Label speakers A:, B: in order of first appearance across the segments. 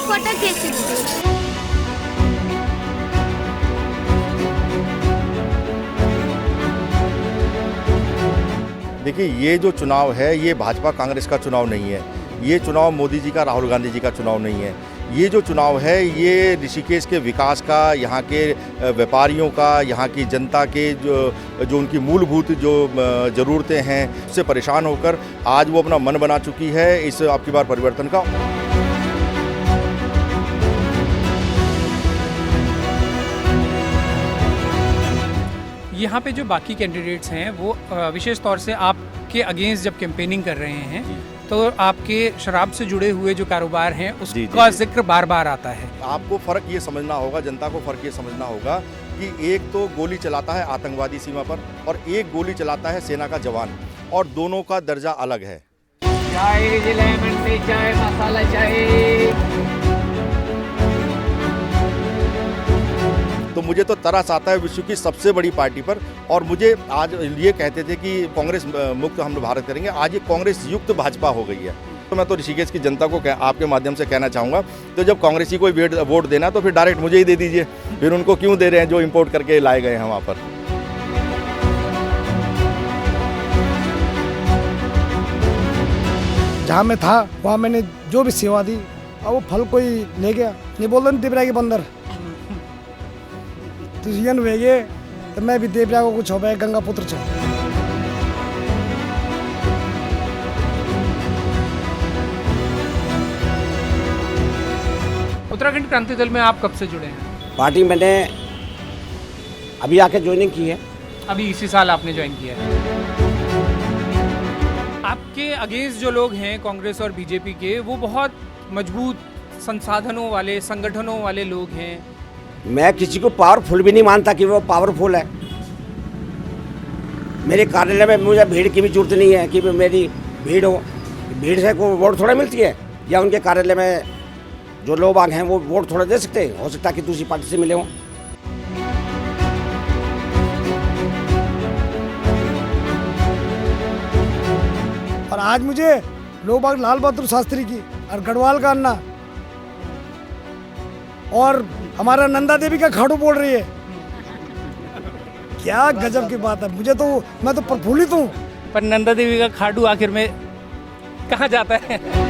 A: Photo खींच ली।
B: देखिए, ये जो चुनाव है ये भाजपा कांग्रेस का चुनाव नहीं है। ये चुनाव मोदी जी का, राहुल गांधी जी का चुनाव नहीं है। ये जो चुनाव है ये ऋषिकेश के विकास का, यहाँ के व्यापारियों का, यहाँ की जनता के जो उनकी मूलभूत जो ज़रूरतें हैं उससे परेशान होकर आज वो अपना मन बना चुकी है इस आपकी बार परिवर्तन का।
C: यहाँ पे जो बाकी कैंडिडेट्स हैं वो विशेष तौर से आपके अगेंस्ट जब कैंपेनिंग कर रहे हैं तो आपके शराब से जुड़े हुए जो कारोबार हैं उसका जिक्र बार बार आता है।
B: आपको फ़र्क ये समझना होगा, जनता को फ़र्क ये समझना होगा कि एक तो गोली चलाता है आतंकवादी सीमा पर और एक गोली चलाता है सेना का जवान, और दोनों का दर्जा अलग है।
D: चाय लेमन टी, चाय मसाला चाय।
B: तो मुझे तो तरस आता है विश्व की सबसे बड़ी पार्टी पर, और मुझे आज ये कहते थे कि कांग्रेस मुक्त हम भारत करेंगे, आज ये कांग्रेस युक्त भाजपा हो गई है। तो मैं तो ऋषिकेश की जनता को आपके माध्यम से कहना चाहूँगा, तो जब कांग्रेस ही कोई वोट देना तो फिर डायरेक्ट मुझे ही दे दीजिए, फिर उनको क्यों दे रहे हैं जो इम्पोर्ट करके लाए गए हैं वहाँ पर।
E: जहाँ मैं था वहाँ मैंने जो भी सेवा दी और वो फल कोई ले गया, नहीं बोल रहे देवरा के बंदर तो ये तो मैं भी देवरा को कुछ हो पाए, गंगा पुत्र छो।
C: उत्तराखंड क्रांति दल में आप कब से जुड़े हैं?
F: पार्टी मैंने अभी आके ज्वाइनिंग की है।
C: अभी इसी साल आपने ज्वाइन किया है। आपके अगेंस्ट जो लोग हैं कांग्रेस और बीजेपी के, वो बहुत मजबूत संसाधनों वाले, संगठनों वाले लोग हैं।
F: मैं किसी को पावरफुल भी नहीं मानता कि वो पावरफुल है। मेरे कार्यालय में मुझे भीड़ की भी जरूरत नहीं है कि मेरी भीड़ हो। भीड़ से कोई वोट थोड़ा मिलती है, या उनके कार्यालय में जो लोग आगे हैं वो वोट थोड़ा दे सकते हैं। हो सकता है कि दूसरी पार्टी से मिले हों।
E: और आज मुझे लोग बाग लाल बहादुर शास्त्री की और गढ़वाल का अन्ना और हमारा नंदा देवी का खाड़ू बोल रही है। क्या गजब की बात है। मुझे तो, मैं तो प्रफुल्लित हूँ।
C: पर नंदा देवी का खाड़ू आखिर में कहाँ जाता है?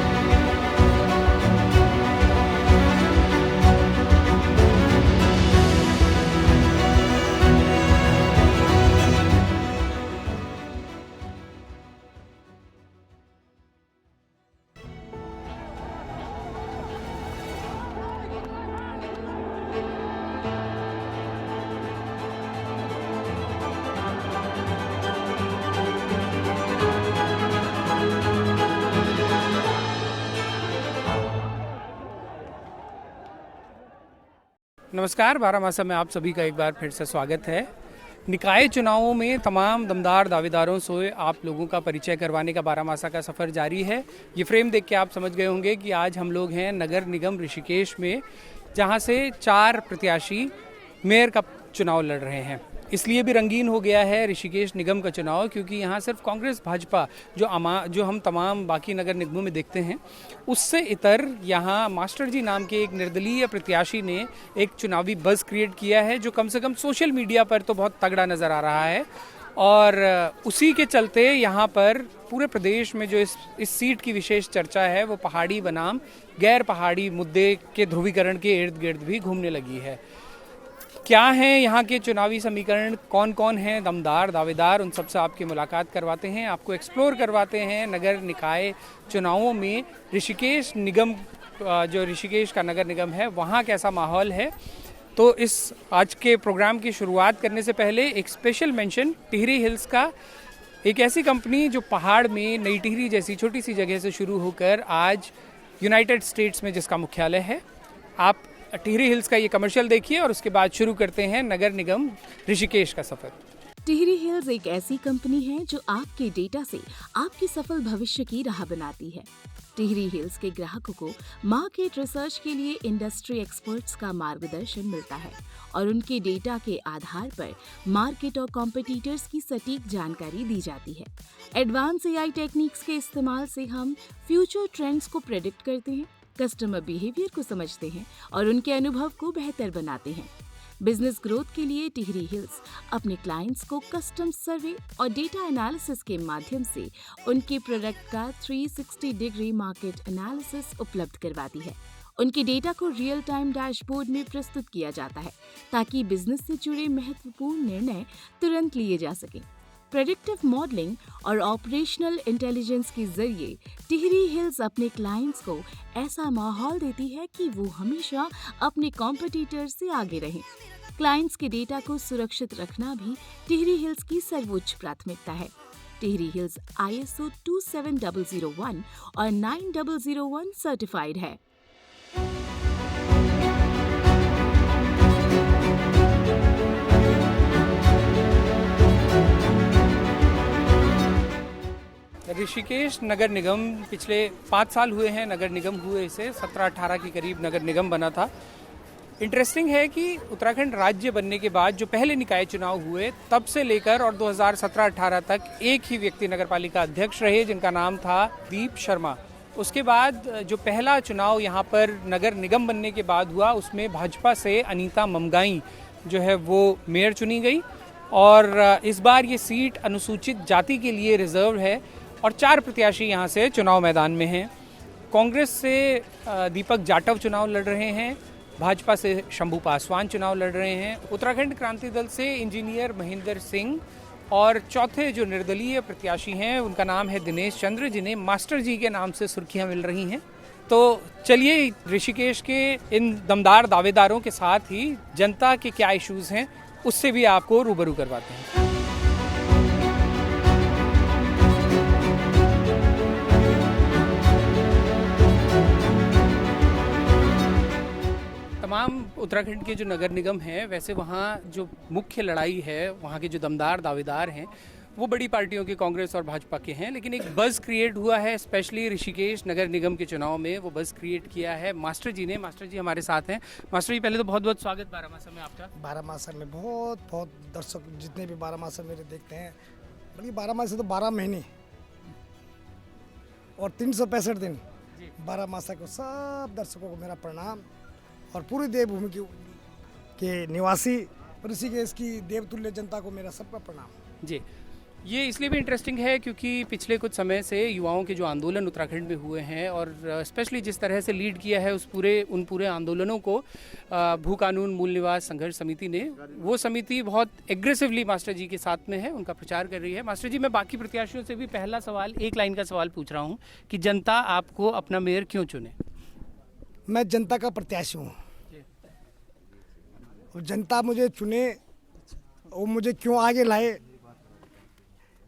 C: नमस्कार, बारामासा में आप सभी का एक बार फिर से स्वागत है। निकाय चुनावों में तमाम दमदार दावेदारों से आप लोगों का परिचय करवाने का बारामासा का सफ़र जारी है। ये फ्रेम देख के आप समझ गए होंगे कि आज हम लोग हैं नगर निगम ऋषिकेश में, जहां से 4 प्रत्याशी मेयर का चुनाव लड़ रहे हैं। इसलिए भी रंगीन हो गया है ऋषिकेश निगम का चुनाव क्योंकि यहाँ सिर्फ कांग्रेस भाजपा जो हम तमाम बाकी नगर निगमों में देखते हैं उससे इतर यहाँ मास्टर जी नाम के एक निर्दलीय प्रत्याशी ने एक चुनावी बज़ क्रिएट किया है जो कम से कम सोशल मीडिया पर तो बहुत तगड़ा नज़र आ रहा है। और उसी के चलते यहाँ पर पूरे प्रदेश में जो इस सीट की विशेष चर्चा है वो पहाड़ी बनाम गैर पहाड़ी मुद्दे के ध्रुवीकरण के इर्द गिर्द भी घूमने लगी है। क्या हैं यहाँ के चुनावी समीकरण, कौन कौन हैं दमदार दावेदार, उन सबसे आपकी मुलाकात करवाते हैं, आपको एक्सप्लोर करवाते हैं नगर निकाय चुनावों में ऋषिकेश निगम, जो ऋषिकेश का नगर निगम है वहाँ कैसा माहौल है। तो इस आज के प्रोग्राम की शुरुआत करने से पहले एक स्पेशल मेंशन टिहरी हिल्स का, एक ऐसी कंपनी जो पहाड़ में नई टिहरी जैसी छोटी सी जगह से शुरू होकर आज यूनाइटेड स्टेट्स में जिसका मुख्यालय है। आप टिहरी हिल्स का ये कमर्शियल देखिए और उसके बाद शुरू करते हैं नगर निगम ऋषिकेश का सफर।
G: टिहरी हिल्स एक ऐसी कंपनी है जो आपके डेटा से आपके सफल भविष्य की राह बनाती है। टिहरी हिल्स के ग्राहकों को मार्केट रिसर्च के लिए इंडस्ट्री एक्सपर्ट्स का मार्गदर्शन मिलता है और उनके डेटा के आधार पर मार्केट और कॉम्पिटिटर्स की सटीक जानकारी दी जाती है। एडवांस AI टेक्निक्स के इस्तेमाल से हम फ्यूचर ट्रेंड्स को प्रेडिक्ट करते हैं, कस्टमर बिहेवियर को समझते हैं और उनके अनुभव को बेहतर बनाते हैं। बिजनेस ग्रोथ के लिए टिहरी हिल्स अपने क्लाइंट्स को कस्टम सर्वे और डेटा एनालिसिस के माध्यम से उनके प्रोडक्ट का 360 डिग्री मार्केट एनालिसिस उपलब्ध करवाती है। उनके डेटा को रियल टाइम डैशबोर्ड में प्रस्तुत किया जाता है ताकि बिजनेस से जुड़े महत्वपूर्ण निर्णय तुरंत लिए जा सकें। प्रेडिक्टिव मॉडलिंग और ऑपरेशनल इंटेलिजेंस के जरिए टिहरी हिल्स अपने क्लाइंट्स को ऐसा माहौल देती है कि वो हमेशा अपने कॉम्पिटिटर से आगे रहें। क्लाइंट्स के डेटा को सुरक्षित रखना भी टिहरी हिल्स की सर्वोच्च प्राथमिकता है। टिहरी हिल्स ISO 27001 और 9001 सर्टिफाइड है।
C: ऋषिकेश नगर निगम पिछले 5 साल हुए हैं नगर निगम हुए, इसे 17-18 के करीब नगर निगम बना था। इंटरेस्टिंग है कि उत्तराखंड राज्य बनने के बाद जो पहले निकाय चुनाव हुए तब से लेकर और 2017-18 तक एक ही व्यक्ति नगरपालिका अध्यक्ष रहे जिनका नाम था दीप शर्मा। उसके बाद जो पहला चुनाव यहाँ पर नगर निगम बनने के बाद हुआ उसमें भाजपा से अनीता ममगाई जो है वो मेयर चुनी गई और इस बार ये सीट अनुसूचित जाति के लिए रिजर्व है और 4 प्रत्याशी यहाँ से चुनाव मैदान में हैं। कांग्रेस से दीपक जाटव चुनाव लड़ रहे हैं, भाजपा से शंभू पासवान चुनाव लड़ रहे हैं, उत्तराखंड क्रांति दल से इंजीनियर महेंद्र सिंह और चौथे जो निर्दलीय प्रत्याशी हैं उनका नाम है दिनेश चंद्र, जिन्हें मास्टर जी के नाम से सुर्खियां मिल रही हैं। तो चलिए ऋषिकेश के इन दमदार दावेदारों के साथ ही जनता के क्या इश्यूज हैं उससे भी आपको रूबरू करवाते हैं। तमाम उत्तराखंड के जो नगर निगम हैं वैसे वहाँ जो मुख्य लड़ाई है, वहाँ के जो दमदार दावेदार हैं वो बड़ी पार्टियों के कांग्रेस और भाजपा के हैं, लेकिन एक बज़ क्रिएट हुआ है स्पेशली ऋषिकेश नगर निगम के चुनाव में। वो बज़ क्रिएट किया है मास्टर जी ने। मास्टर जी हमारे साथ हैं। मास्टर जी पहले तो बहुत बहुत स्वागत बारामासा में आपका।
E: बारामासा में बहुत दर्शक जितने भी बारामासा मेरे देखते हैं, बल्कि बारामासा तो 12 महीने और 365 दिन बारामासा को सब दर्शकों को मेरा प्रणाम और पूरी देवभूमि के निवासी ऋषिकेश की देवतुल्य जनता को मेरा सबका प्रणाम।
C: जी, ये इसलिए भी इंटरेस्टिंग है क्योंकि पिछले कुछ समय से युवाओं के जो आंदोलन उत्तराखंड में हुए हैं और स्पेशली जिस तरह से लीड किया है उन पूरे आंदोलनों को भू कानून मूल निवास संघर्ष समिति ने, वो समिति बहुत एग्रेसिवली मास्टर जी के साथ में है, उनका प्रचार कर रही है। मास्टर जी मैं बाकी प्रत्याशियों से भी पहला सवाल एक लाइन का सवाल पूछ रहा हूँ कि जनता आपको अपना मेयर क्यों चुने?
E: मैं जनता का प्रत्याशी हूँ और जनता मुझे चुने और मुझे क्यों आगे लाए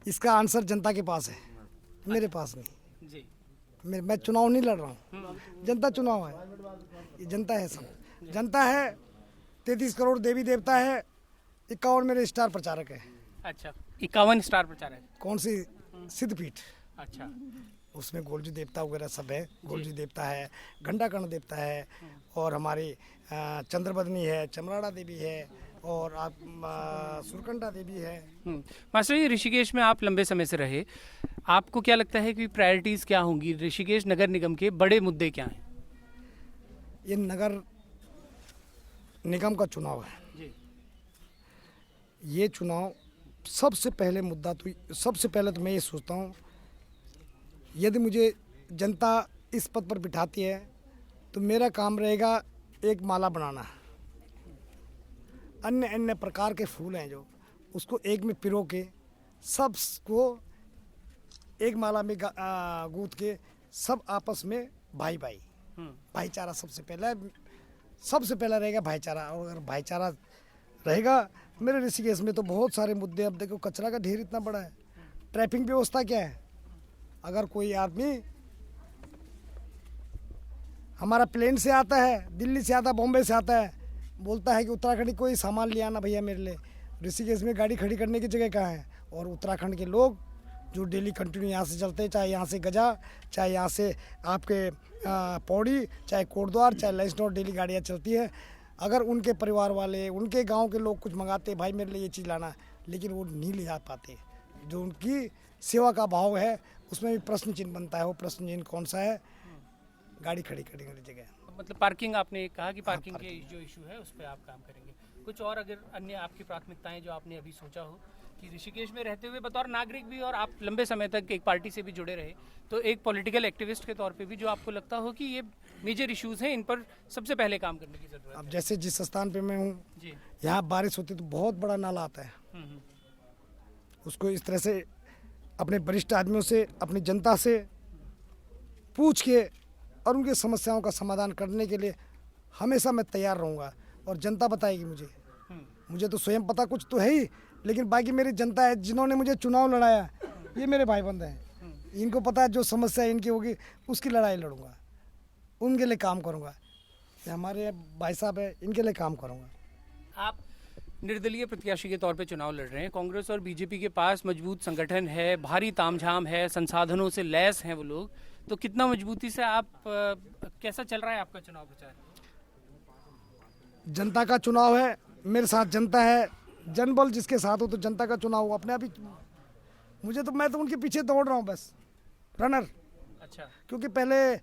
E: इसका आंसर जनता के पास है, मेरे पास नहीं
C: जी।
E: मैं चुनाव नहीं लड़ रहा हूँ, जनता चुनाव है, ये जनता है, सब जनता है। 33 करोड़ देवी देवता है, 51 मेरे स्टार प्रचारक है।
C: अच्छा, 51 स्टार प्रचारक।
E: कौन सी? सिद्धपीठ।
C: अच्छा,
E: उसमें गोलजू देवता वगैरह सब है। गोलजू देवता है, घंटाकर्ण देवता है और हमारी चंद्रबदनी है, चमराड़ा देवी है और आप सुरकंडा देवी है।
C: मास्टर जी ऋषिकेश में आप लंबे समय से रहे, आपको क्या लगता है कि प्रायोरिटीज़ क्या होंगी? ऋषिकेश नगर निगम के बड़े मुद्दे क्या हैं?
E: ये नगर निगम का चुनाव है
C: जी।
E: ये चुनाव सबसे पहले तो मैं ये सोचता हूँ, यदि मुझे जनता इस पद पर बिठाती है तो मेरा काम रहेगा एक माला बनाना। अन्य अन्य प्रकार के फूल हैं जो उसको एक में पिरो के सबको एक माला में गूंथ के सब आपस में भाईचारा सबसे पहला रहेगा भाईचारा। और अगर भाईचारा रहेगा मेरे ऋषिकेश में तो बहुत सारे मुद्दे, अब देखो कचरा का ढेर इतना बड़ा है, ट्रैफिक व्यवस्था क्या है? अगर कोई आदमी हमारा प्लेन से आता है, दिल्ली से आता है, बॉम्बे से आता है, बोलता है कि उत्तराखंड कोई सामान ले आना भैया मेरे लिए, ऋषिकेश में गाड़ी खड़ी करने की जगह कहाँ है? और उत्तराखंड के लोग जो डेली कंटिन्यू यहाँ से चलते हैं, चाहे यहाँ से गजा, चाहे यहाँ से आपके पौड़ी, चाहे कोटद्वार, चाहे लैंसडोर, डेली गाड़ियाँ चलती है। अगर उनके परिवार वाले, उनके गांव के लोग कुछ मंगाते, भाई मेरे लिए ये चीज़ लाना, लेकिन वो नहीं ले जा पाते। जो उनकी सेवा का भाव है उसमें भी प्रश्न चिन्ह बनता है। वो प्रश्न चिन्ह कौन सा है? गाड़ी खड़ी करने की जगह।
C: मतलब पार्किंग, आपने कहा कि पार्किंग के जो इशू है उस पर आप काम करेंगे। कुछ और अगर अन्य आपकी प्राथमिकताएं जो आपने अभी सोचा हो कि ऋषिकेश में रहते हुए बतौर नागरिक भी, और आप लंबे समय तक एक पार्टी से भी जुड़े रहे, तो एक पॉलिटिकल एक्टिविस्ट के तौर पे भी जो आपको लगता हो कि ये मेजर इश्यूज हैं, इन पर सबसे पहले काम करने की जरूरत
E: अब जैसे जिस स्थान पे मैं हूँ,
C: जी।
E: यहाँ बारिश होती तो बहुत बड़ा नाला आता है, उसको इस तरह से अपने वरिष्ठ आदमियों से, अपनी जनता से पूछ के और उनकी समस्याओं का समाधान करने के लिए हमेशा मैं तैयार रहूँगा, और जनता बताएगी मुझे तो स्वयं पता कुछ तो है ही, लेकिन बाकी मेरी जनता है जिन्होंने मुझे चुनाव लड़ाया, ये मेरे भाई बंद हैं, इनको पता है जो समस्या इनकी होगी उसकी लड़ाई लड़ूंगा, उनके लिए काम करूंगा। ये हमारे भाई साहब है, इनके लिए काम करूंगा।
C: आप निर्दलीय प्रत्याशी के तौर पे चुनाव लड़ रहे हैं। कांग्रेस और बीजेपी के पास मजबूत संगठन है, भारी तामझाम है, संसाधनों से लैस हैं वो लोग, तो कितना मजबूती से आप कैसा चल रहा है आपका चुनाव प्रचार?
E: जनता का चुनाव है, मेरे साथ जनता है, जनबल जिसके साथ हो तो जनता का चुनाव हो। अपने आप ही मैं तो उनके पीछे दौड़ रहा हूँ, बस रनर।
C: अच्छा,
E: क्योंकि पहले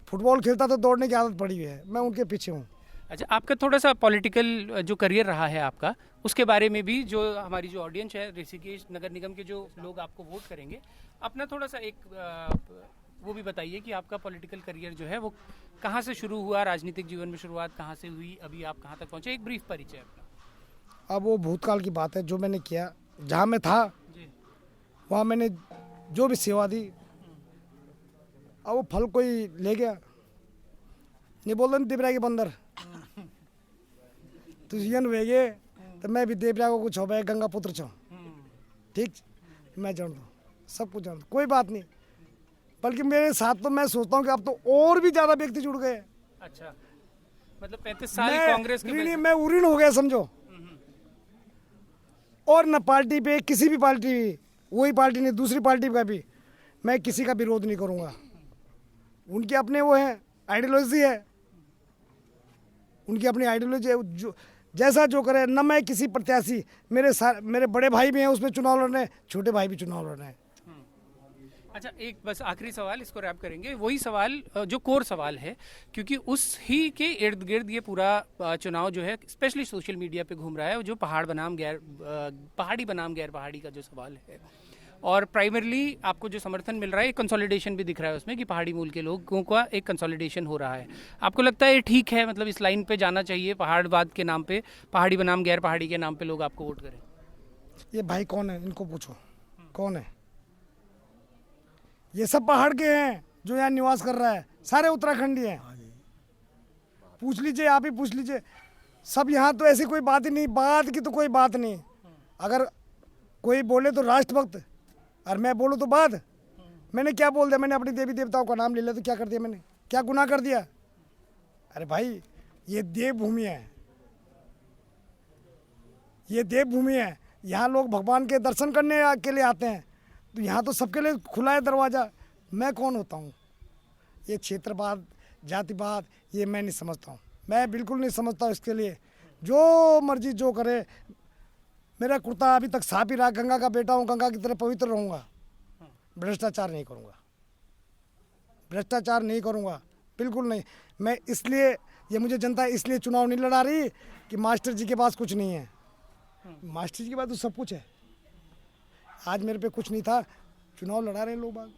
E: फुटबॉल खेलता तो दौड़ने की आदत पड़ी हुई है, मैं उनके पीछे हूँ।
C: अच्छा, आपका थोड़ा सा पॉलिटिकल जो करियर रहा है आपका, उसके बारे में भी जो हमारी जो ऑडियंस है, ऋषिकेश नगर निगम के जो लोग आपको वोट करेंगे, अपना थोड़ा सा एक वो भी बताइए कि आपका पॉलिटिकल करियर जो है वो कहाँ से शुरू हुआ, राजनीतिक जीवन में शुरुआत कहाँ से हुई, अभी आप कहाँ तक पहुँचे, एक ब्रीफ परिचय अपना।
E: अब वो भूतकाल की बात है, जो मैंने किया, जहाँ मैं था वहाँ मैंने जो भी सेवा दी, अब वो फल कोई ले गया, नहीं बोल रहे देवराय के बंदर तुझियन वेगे, तो मैं भी देवराय को कुछ हो गया, गंगा पुत्र छो, ठीक, मैं जान दूँ, सब कुछ जान दूँ, कोई बात नहीं। बल्कि मेरे साथ तो मैं सोचता हूँ कि अब तो और भी ज्यादा व्यक्ति जुड़ गए।
C: अच्छा, मतलब 35 साल कांग्रेस के
E: मैं उरीन हो गया समझो, और न पार्टी पे, किसी भी पार्टी, वही पार्टी नहीं दूसरी पार्टी का भी मैं किसी का विरोध नहीं करूंगा। उनके अपने वो है, आइडियोलॉजी है, उनकी अपनी आइडियोलॉजी है, जो जैसा जो करे। न मैं किसी प्रत्याशी, मेरे बड़े भाई भी हैं उसमें चुनाव लड़ रहे हैं, छोटे भाई भी चुनाव लड़ रहे हैं।
C: अच्छा, एक बस आखिरी सवाल, इसको रैप करेंगे। वही सवाल जो कोर सवाल है, क्योंकि उस ही के इर्द गिर्द ये पूरा चुनाव जो है स्पेशली सोशल मीडिया पे घूम रहा है, जो पहाड़ी बनाम गैर पहाड़ी का जो सवाल है, और प्राइमरली आपको जो समर्थन मिल रहा है, एक कंसोलिडेशन भी दिख रहा है उसमें कि पहाड़ी मूल के लोगों का एक कंसोलिडेशन हो रहा है। आपको लगता है ये ठीक है, मतलब इस लाइन पे जाना चाहिए, पहाड़वाद के नाम पे, पहाड़ी बनाम गैर पहाड़ी के नाम पे लोग आपको वोट करें?
E: ये भाई कौन है, इनको पूछो कौन है। ये सब पहाड़ के हैं जो यहाँ निवास कर रहा है, सारे उत्तराखंडी हैं, पूछ लीजिए, आप ही पूछ लीजिए सब। यहाँ तो ऐसी कोई बात ही नहीं, बात की तो कोई बात नहीं। अगर कोई बोले तो राष्ट्रभक्त, और मैं बोलूँ तो बात। मैंने क्या बोल दिया? मैंने अपनी देवी देवताओं का नाम ले लिया तो क्या कर दिया मैंने? क्या गुनाह कर दिया? अरे भाई, ये देवभूमि है, ये देवभूमि है, यहाँ लोग भगवान के दर्शन करने के लिए आते हैं, तो यहाँ तो सबके लिए खुला है दरवाज़ा। मैं कौन होता हूँ? ये क्षेत्रवाद, जातिवाद, ये मैं नहीं समझता हूँ, मैं बिल्कुल नहीं समझता हूँ। इसके लिए जो मर्जी जो करे, मेरा कुर्ता अभी तक साफ ही रहा, गंगा का बेटा हूँ, गंगा की तरह पवित्र रहूँगा, भ्रष्टाचार नहीं करूँगा, भ्रष्टाचार नहीं करूँगा, बिल्कुल नहीं। मैं इसलिए, ये मुझे जनता इसलिए चुनाव नहीं लड़ा रही कि मास्टर जी के पास कुछ नहीं है। मास्टर जी के पास तो सब कुछ है। आज मेरे पे कुछ नहीं था, चुनाव लड़ा रहे हैं लोग, बाग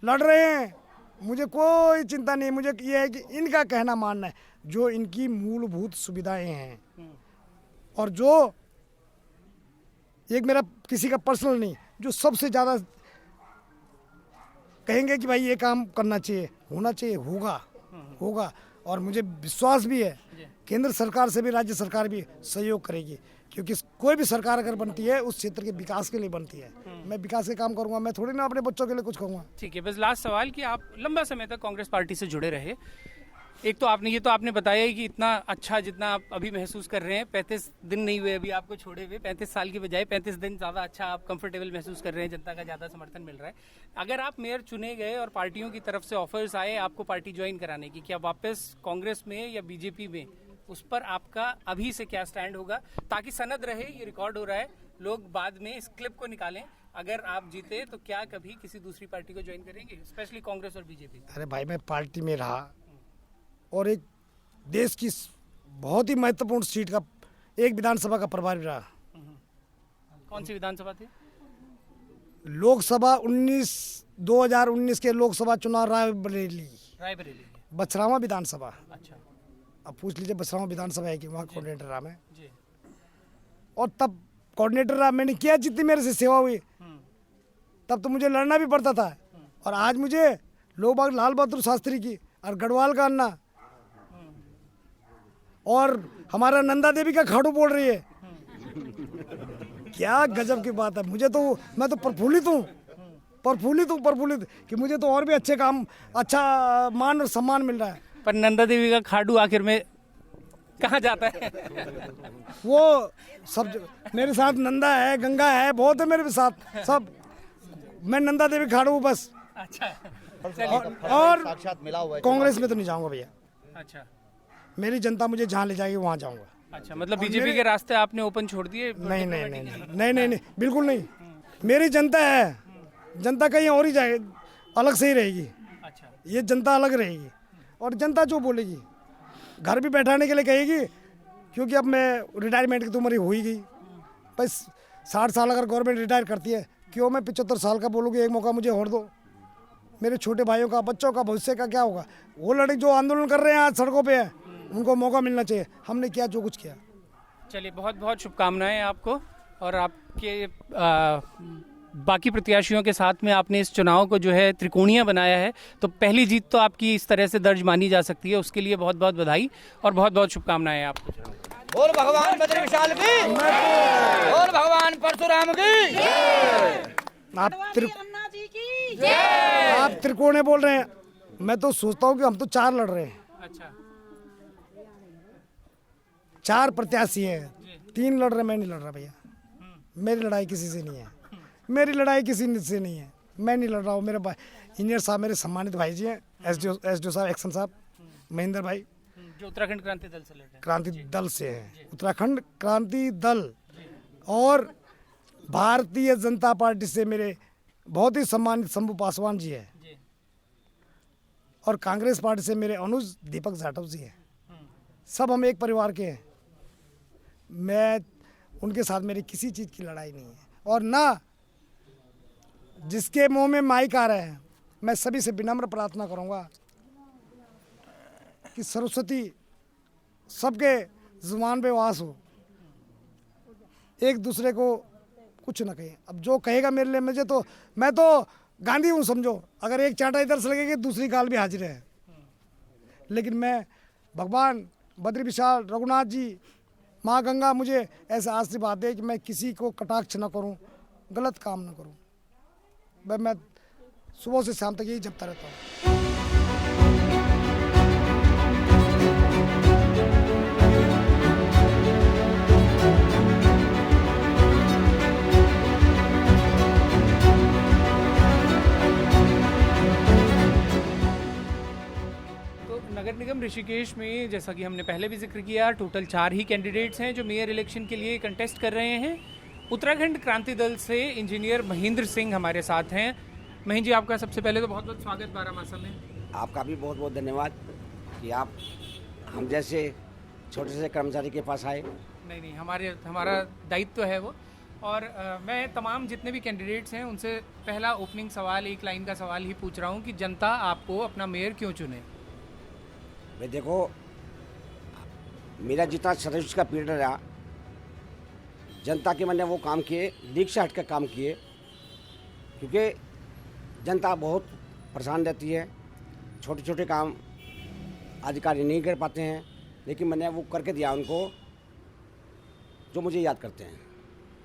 E: लड़ रहे हैं, मुझे कोई चिंता नहीं। मुझे ये है कि इनका कहना मानना है, जो इनकी मूलभूत सुविधाएं हैं, और जो एक मेरा किसी का पर्सनल नहीं, जो सबसे ज़्यादा कहेंगे कि भाई ये काम करना चाहिए, होना चाहिए, होगा। और मुझे विश्वास भी है केंद्र सरकार से भी राज्य सरकार भी सहयोग करेगी, क्योंकि कोई भी सरकार अगर बनती है उस क्षेत्र के विकास के लिए बनती है। मैं विकास के काम करूंगा, मैं थोड़ी ना अपने बच्चों के लिए कुछ करूंगा।
C: ठीक है, बस लास्ट सवाल कि आप लंबा समय तक कांग्रेस पार्टी से जुड़े रहे, एक तो आपने बताया ही कि इतना अच्छा जितना आप अभी महसूस कर रहे हैं, 35 दिन नहीं हुए अभी आपको छोड़े हुए, 35 साल की बजाय 35 दिन ज़्यादा अच्छा आप कंफर्टेबल महसूस कर रहे हैं, जनता का ज़्यादा समर्थन मिल रहा है। अगर आप मेयर चुने गए और पार्टियों की तरफ से ऑफर्स आए आपको पार्टी ज्वाइन कराने की, क्या वापस कांग्रेस में या बीजेपी में, उस पर आपका अभी से क्या स्टैंड होगा, ताकि सनद रहे, ये रिकॉर्ड हो रहा है, लोग बाद में इस क्लिप को निकालें अगर आप जीते तो क्या कभी किसी दूसरी पार्टी को ज्वाइन करेंगे, स्पेशली कांग्रेस और बीजेपी?
E: अरे भाई, मैं पार्टी में रहा और एक देश की बहुत ही महत्वपूर्ण सीट का, एक विधानसभा का प्रभारी रहा।
C: कौन सी विधानसभा थी?
E: लोकसभा 2019 के लोकसभा चुनाव रायबरेली, बछरावा विधानसभा।
C: अच्छा,
E: अब पूछ लीजिए बछरावा विधानसभा है कि वहाँ कोऑर्डिनेटर रहा मैं।
C: जी।
E: और तब कोऑर्डिनेटर रहा मैंने, किया जितनी मेरे से सेवा हुई, तब तो मुझे लड़ना भी पड़ता था। और आज मुझे लोग बाग लाल बहादुर शास्त्री की और गढ़वाल का अन्ना और हमारा नंदा देवी का खाड़ू बोल रही है। क्या गजब की बात है। मुझे तो, मैं तो प्रफुल्लित हूँ कि मुझे तो और भी अच्छे काम, अच्छा मान और सम्मान मिल रहा है।
C: पर नंदा देवी का खाड़ू आखिर में कहाँ जाता है?
E: वो सब मेरे साथ नंदा है, गंगा है, बहुत है मेरे साथ सब। मैं नंदा देवी खाड़ू हूँ बस।
C: अच्छा,
E: और कांग्रेस में तो नहीं जाऊंगा भैया।
C: अच्छा,
E: मेरी जनता मुझे जहाँ ले जाएगी वहाँ जाऊंगा।
C: अच्छा, मतलब बीजेपी के रास्ते आपने ओपन छोड़ दिए?
E: नहीं, बिल्कुल नहीं। मेरी जनता है, जनता कहीं और ही जाए, अलग से ही रहेगी।
C: अच्छा,
E: ये जनता अलग रहेगी और जनता जो बोलेगी घर भी बैठाने के लिए कहेगी, क्योंकि अब मैं रिटायरमेंट की तो उम्र हो ही गई। बस 60 साल अगर गवर्नमेंट रिटायर करती है, क्यों मैं 75 साल का बोलूँगी एक मौका मुझे और दो। मेरे छोटे भाइयों का, बच्चों का भविष्य का क्या होगा? वो लड़के जो आंदोलन कर रहे हैं आज सड़कों पे है, उनको मौका मिलना चाहिए। हमने किया जो कुछ किया।
C: चलिए, बहुत बहुत शुभकामनाएं आपको और आपके बाकी प्रत्याशियों के साथ में। आपने इस चुनाव को जो है त्रिकोणीय बनाया है, तो पहली जीत तो आपकी इस तरह से दर्ज मानी जा सकती है। उसके लिए बहुत बहुत बधाई और बहुत बहुत शुभकामनाएं आपको।
D: बोल भगवान बद्री विशाल की, बोल भगवान परशुराम की।
E: आप त्रिकोणे बोल रहे हैं, मैं तो सोचता हूँ कि हम तो 4 लड़ रहे हैं।
C: अच्छा,
E: 4 प्रत्याशी हैं, 3 लड़ रहे, मैं नहीं लड़ रहा भैया। मेरी लड़ाई किसी से नहीं है, मेरी लड़ाई किसी से नहीं है। मैं नहीं लड़ रहा हूँ। मेरे भाई इंजीनियर साहब, मेरे सम्मानित भाई जी हैं, एसडीओ साहब, एक्शन साहब, महेंद्र भाई,
C: जो उत्तराखंड क्रांति दल से लड़ रहे हैं।
E: क्रांति दल से हैं, उत्तराखंड क्रांति दल। और भारतीय जनता पार्टी से मेरे बहुत ही सम्मानित शंभू पासवान जी है। और कांग्रेस पार्टी से मेरे अनुज दीपक जाटव जी हैं। सब हम एक परिवार के हैं। मैं उनके साथ मेरी किसी चीज़ की लड़ाई नहीं है। और ना जिसके मुंह में माइक आ रहा है, मैं सभी से विनम्र प्रार्थना करूंगा कि सरस्वती सबके जुबान पे वास हो, एक दूसरे को कुछ ना कहे। अब जो कहेगा मेरे लिए, मैं तो गांधी हूँ समझो। अगर एक चांटा इधर से लगेगी, दूसरी गाल भी हाजिर है। लेकिन मैं भगवान बद्री विशाल, रघुनाथ जी, माँ गंगा मुझे ऐसा आशीर्वाद दे कि मैं किसी को कटाक्ष न करूं, गलत काम न करूं। मैं सुबह से शाम तक यही जपता रहता हूँ।
C: नगर निगम ऋषिकेश में, जैसा कि हमने पहले भी जिक्र किया, टोटल 4 ही कैंडिडेट्स हैं जो मेयर इलेक्शन के लिए कंटेस्ट कर रहे हैं। उत्तराखंड क्रांति दल से इंजीनियर महेंद्र सिंह हमारे साथ हैं। महेंद्र जी, आपका सबसे पहले तो बहुत बहुत स्वागत बारामासा में।
F: आपका भी बहुत बहुत धन्यवाद कि आप हम जैसे छोटे से कर्मचारी के पास आए।
C: नहीं, हमारा दायित्व है वो। और मैं तमाम जितने भी कैंडिडेट्स हैं उनसे पहला ओपनिंग सवाल, एक लाइन का सवाल ही पूछ रहा हूँ कि जनता आपको अपना मेयर क्यों चुने?
F: भाई देखो, मेरा जितना सर्विस का पीरियड रहा, जनता के मैंने वो काम किए, लीक से हट कर काम किए, क्योंकि जनता बहुत परेशान रहती है। छोटे छोटे काम अधिकारी नहीं कर पाते हैं, लेकिन मैंने वो करके दिया उनको, जो मुझे याद करते हैं।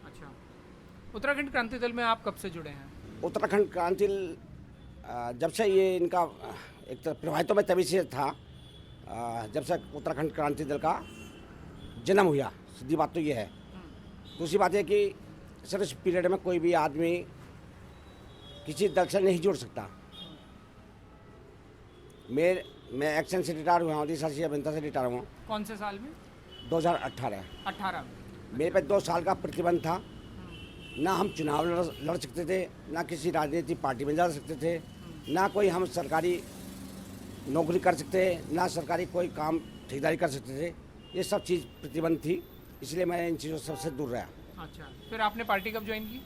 C: अच्छा, उत्तराखंड क्रांति दल में आप कब से जुड़े हैं?
F: उत्तराखंड क्रांति जब से ये इनका एक तरह प्रभावित तो मैं तभी से था, जब से उत्तराखंड क्रांति दल का जन्म हुआ। सीधी बात तो ये है। दूसरी बात है कि सर इस पीरियड में कोई भी आदमी किसी दल से नहीं जुड़ सकता। मैं एक्शन से रिटायर हुआ हूँ, शासी अभियंता से रिटायर हुआ।
C: कौन से साल में?
F: 2018
C: 18 में।
F: मेरे पे 2 साल का प्रतिबंध था ना हम चुनाव लड़ सकते थे, ना किसी राजनीतिक पार्टी में जा सकते थे, ना कोई हम सरकारी नौकरी कर सकते, ना सरकारी कोई काम ठेकेदारी कर सकते थे। ये सब चीज़ प्रतिबंध थी, इसलिए मैं इन चीज़ों सबसे दूर रहा।
C: अच्छा, फिर आपने पार्टी कब ज्वाइन की?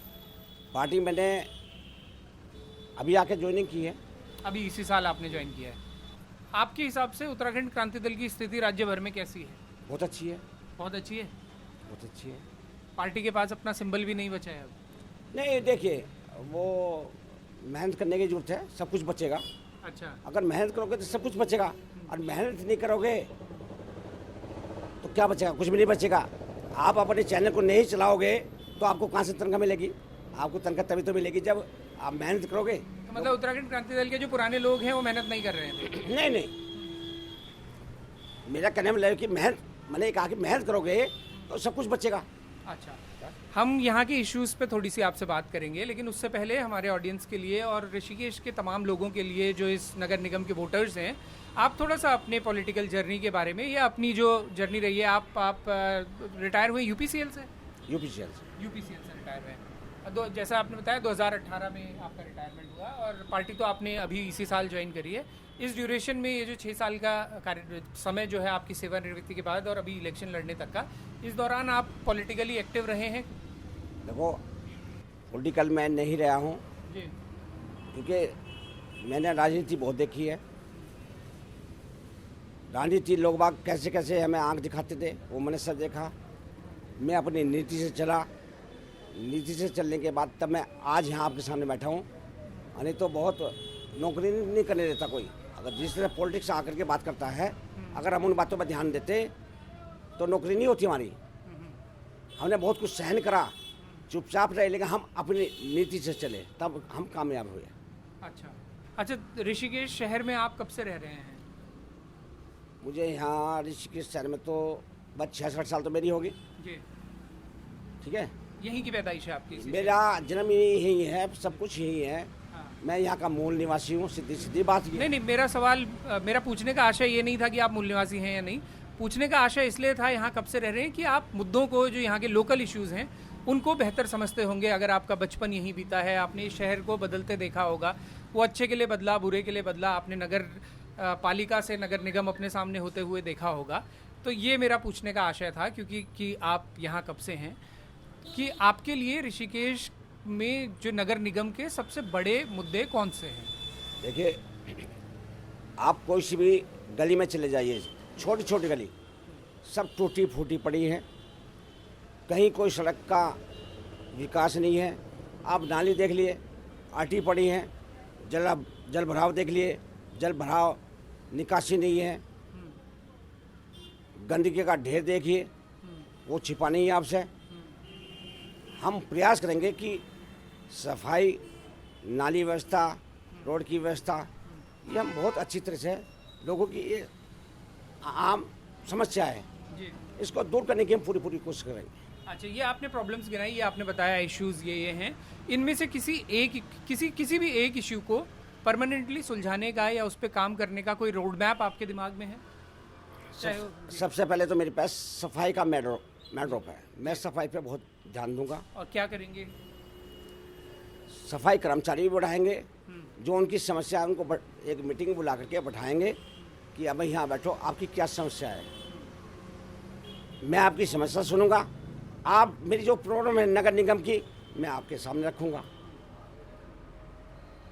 F: पार्टी मैंने अभी आके ज्वाइनिंग की है।
C: अभी इसी साल आपने ज्वाइन किया है। आपके हिसाब से उत्तराखंड क्रांति दल की स्थिति राज्य भर में कैसी है?
F: बहुत अच्छी है,
C: बहुत अच्छी है।
F: बहुत अच्छी है।
C: पार्टी के पास अपना सिंबल भी नहीं बचा है अब।
F: नहीं देखिए, वो मेहनत करने की जरूरत है, सब कुछ बचेगा।
C: अच्छा,
F: अगर मेहनत करोगे तो सब कुछ बचेगा, और मेहनत नहीं करोगे तो क्या बचेगा? कुछ भी नहीं बचेगा। आप अपने चैनल को नहीं चलाओगे तो आपको कहाँ से तनख्वाह मिलेगी? आपको तनख्वाह तभी तो मिलेगी जब आप मेहनत करोगे।
C: तो मतलब उत्तराखंड क्रांति दल के जो पुराने लोग हैं वो मेहनत नहीं कर रहे थे?
F: नहीं नहीं, मेरा कहने में कि मेहनत, मैंने कहा कि मेहनत करोगे तो सब कुछ बचेगा।
C: अच्छा, हम यहाँ के इश्यूज़ पे थोड़ी सी आपसे बात करेंगे, लेकिन उससे पहले हमारे ऑडियंस के लिए और ऋषिकेश के तमाम लोगों के लिए जो इस नगर निगम के वोटर्स हैं, आप थोड़ा सा अपने पॉलिटिकल जर्नी के बारे में या अपनी जो जर्नी रही है, आप रिटायर हुए यूपीसीएल से?
F: यूपीसीएल
C: से रिटायर हुए। जैसा आपने बताया 2018 में आपका रिटायरमेंट हुआ और पार्टी तो आपने अभी इसी साल ज्वाइन करी है। इस ड्यूरेशन में ये जो 6 साल का कार्य समय जो है आपकी सेवानिवृत्ति के बाद और अभी इलेक्शन लड़ने तक का, इस दौरान आप पॉलिटिकली एक्टिव रहे हैं?
F: देखो, पॉलिटिकल मैं नहीं रहा हूँ
C: जी,
F: क्योंकि मैंने राजनीति बहुत देखी है। राजनीति लोग बाग कैसे कैसे हमें आंख दिखाते थे, वो मैंने सब देखा। मैं अपनी नीति से चला, नीति से चलने के बाद तब मैं आज यहाँ आपके सामने बैठा हूँ। नहीं तो बहुत नौकरी नहीं करने देता कोई। अगर जिस तरह पॉलिटिक्स आकर के बात करता है, अगर हम उन बातों पर ध्यान देते तो नौकरी नहीं होती हमारी। हमने बहुत कुछ सहन करा, चुपचाप रहे, लेकिन हम अपनी नीति से चले, तब हम कामयाब हुए।
C: अच्छा, ऋषिकेश शहर में आप कब से रह रहे हैं?
F: मुझे यहाँ ऋषिकेश शहर में तो बस 66 साल तो मेरी होगी।
C: जी,
F: ठीक है,
C: यहीं की पैदाइश है आपकी? इसी
F: मेरा जन्म यही है, सब कुछ यही है।
C: हाँ।
F: मैं यहाँ का मूल निवासी हूँ, सीधी सीधी बात ये।
C: नहीं, मेरा सवाल, मेरा पूछने का आशय ये नहीं था कि आप मूल निवासी हैं या नहीं। पूछने का आशय इसलिए था यहाँ कब से रह रहे हैं कि आप मुद्दों को, जो यहाँ के लोकल इश्यूज़ हैं, उनको बेहतर समझते होंगे। अगर आपका बचपन यहीं बीता है, आपने इस शहर को बदलते देखा होगा, वो अच्छे के लिए बदला, बुरे के लिए बदला, आपने नगर पालिका से नगर निगम अपने सामने होते हुए देखा होगा। तो ये मेरा पूछने का आशय था, क्योंकि कि आप यहाँ कब से हैं, कि आपके लिए ऋषिकेश में जो नगर निगम के सबसे बड़े मुद्दे कौन से हैं?
F: देखिए, आप कोई सी भी गली में चले जाइए, छोटी छोटी गली सब टूटी फूटी पड़ी है, कहीं कोई सड़क का विकास नहीं है। आप नाली देख लिए, आटी पड़ी है, जल भराव देख लिए, जल भराव निकासी नहीं है। गंदगी का ढेर देखिए, वो छिपा नहीं है आपसे। हम प्रयास करेंगे कि सफाई, नाली व्यवस्था, रोड की व्यवस्था, ये हम बहुत अच्छी तरह से, लोगों की ये आम समस्या है,
C: जी,
F: इसको दूर करने की हम पूरी कोशिश करेंगे।
C: अच्छा, ये आपने प्रॉब्लम्स गिनाई, ये आपने बताया इश्यूज ये हैं। इनमें से किसी भी एक इश्यू को परमानेंटली सुलझाने का या उस पर काम करने का कोई रोड मैप आपके दिमाग में है?
F: सबसे पहले तो मेरे पास सफाई का मैड्रोप है। मैं सफाई पे बहुत ध्यान दूंगा।
C: और क्या करेंगे?
F: सफाई कर्मचारी भी बढ़ाएंगे, जो उनकी समस्या है उनको एक मीटिंग बुला करके बैठाएंगे कि अब यहाँ बैठो, आपकी क्या समस्या है, मैं आपकी समस्या सुनूंगा। आप मेरी जो प्रॉब्लम है नगर निगम की, मैं आपके सामने रखूंगा।